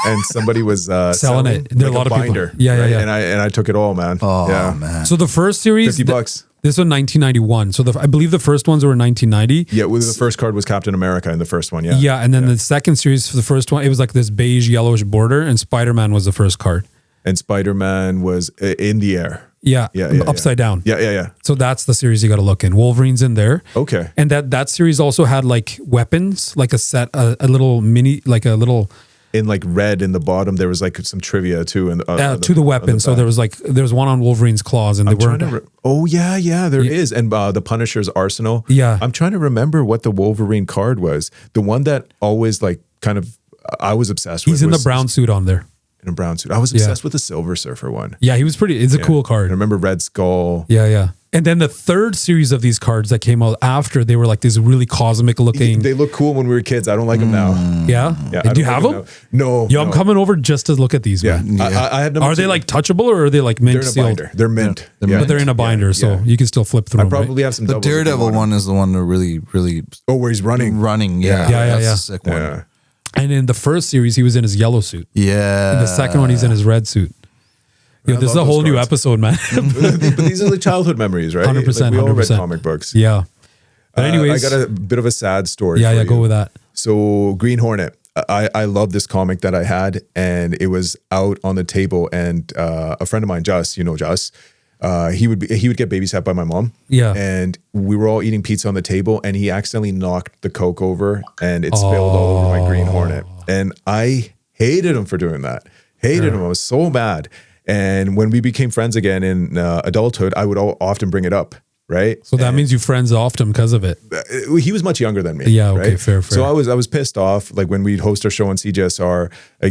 Speaker 4: and somebody was
Speaker 3: selling it. There are a lot of
Speaker 4: binder,
Speaker 3: people. Yeah.
Speaker 4: And I took it all, man.
Speaker 2: Oh
Speaker 4: yeah.
Speaker 2: man.
Speaker 3: So the first series,
Speaker 4: $50.
Speaker 3: This was 1991. So I believe the first ones were 1990.
Speaker 4: Yeah, the first card was Captain America in the first one. Yeah.
Speaker 3: Yeah, and then the second series for the first one, it was like this beige yellowish border, and Spider-Man was the first card.
Speaker 4: And Spider-Man was in the air.
Speaker 3: Yeah, upside down.
Speaker 4: Yeah.
Speaker 3: So that's the series you got to look in. Wolverine's in there.
Speaker 4: Okay.
Speaker 3: And that series also had like weapons, like a set, a little mini, like a little.
Speaker 4: In like red in the bottom, there was like some trivia too. And
Speaker 3: to the weapon. So there was one on Wolverine's claws, and they weren't.
Speaker 4: There is. And the Punisher's arsenal.
Speaker 3: Yeah.
Speaker 4: I'm trying to remember what the Wolverine card was. The one that always like kind of I was obsessed with.
Speaker 3: He's in the brown suit on there.
Speaker 4: In a brown suit. I was obsessed with the Silver Surfer one.
Speaker 3: Yeah, he was pretty. It's a cool card.
Speaker 4: I remember Red Skull.
Speaker 3: Yeah. And then the third series of these cards that came out after, they were like this really cosmic looking.
Speaker 4: They look cool when we were kids. I don't like them now.
Speaker 3: Yeah? Do you have them?
Speaker 4: No.
Speaker 3: Yo, I'm coming over just to look at these, man.
Speaker 4: Yeah. I have them.
Speaker 3: Are they like touchable or are they like mint sealed?
Speaker 4: Binder. They're mint.
Speaker 3: But they're in a binder, so you can still flip through them.
Speaker 4: I probably have some
Speaker 2: The Daredevil one is the one that really
Speaker 4: where he's running.
Speaker 2: Yeah. That's a sick one.
Speaker 4: Yeah.
Speaker 3: And in the first series, he was in his yellow suit.
Speaker 2: Yeah.
Speaker 3: In the second one, he's in his red suit. Yo, this is a whole new episode, man.
Speaker 4: But these are the childhood memories, right?
Speaker 3: 100%.
Speaker 4: Like we all
Speaker 3: 100%.
Speaker 4: read comic books.
Speaker 3: Yeah. But anyways.
Speaker 4: I got a bit of a sad story.
Speaker 3: Yeah, go with that.
Speaker 4: So Green Hornet. I love this comic that I had, and it was out on the table, and a friend of mine, Just, he would get babysat by my mom.
Speaker 3: Yeah.
Speaker 4: And we were all eating pizza on the table, and he accidentally knocked the Coke over, and it spilled all over my Green Hornet. And I hated him for doing that. Hated him. I was so mad. And when we became friends again in adulthood, I would often bring it up, right?
Speaker 3: So that means you friends offed him because of it.
Speaker 4: He was much younger than me.
Speaker 3: Yeah, okay,
Speaker 4: right?
Speaker 3: fair.
Speaker 4: So I was pissed off. Like when we'd host our show on CJSR, I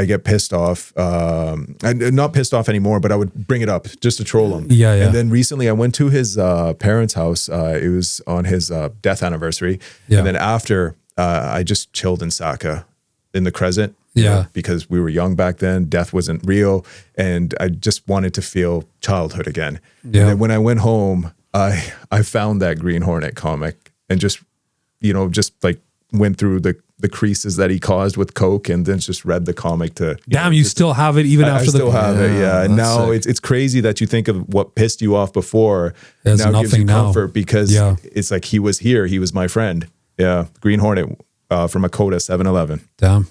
Speaker 4: get pissed off. I'm not pissed off anymore, but I would bring it up just to troll him.
Speaker 3: Yeah.
Speaker 4: And then recently I went to his parents' house. It was on his death anniversary.
Speaker 3: Yeah.
Speaker 4: And then after, I just chilled in Saka in the Crescent.
Speaker 3: Yeah.
Speaker 4: Because we were young back then, death wasn't real, and I just wanted to feel childhood again.
Speaker 3: Yeah.
Speaker 4: And then when I went home, I found that Green Hornet comic and just like went through the creases that he caused with Coke, and then just read the comic to.
Speaker 3: You still have it even after
Speaker 4: I still have it, yeah. And now it's crazy that you think of what pissed you off before.
Speaker 3: There's
Speaker 4: now gives you
Speaker 3: nothing
Speaker 4: comfort because it's like he was here, he was my friend. Yeah, Green Hornet from Akota 7-Eleven.
Speaker 3: Damn.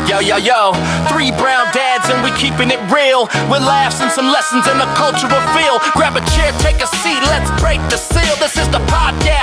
Speaker 1: Yo, 3 brown dads and we keeping it real, with laughs and some lessons in the cultural field. Grab a chair, take a seat, let's break the seal. This is the podcast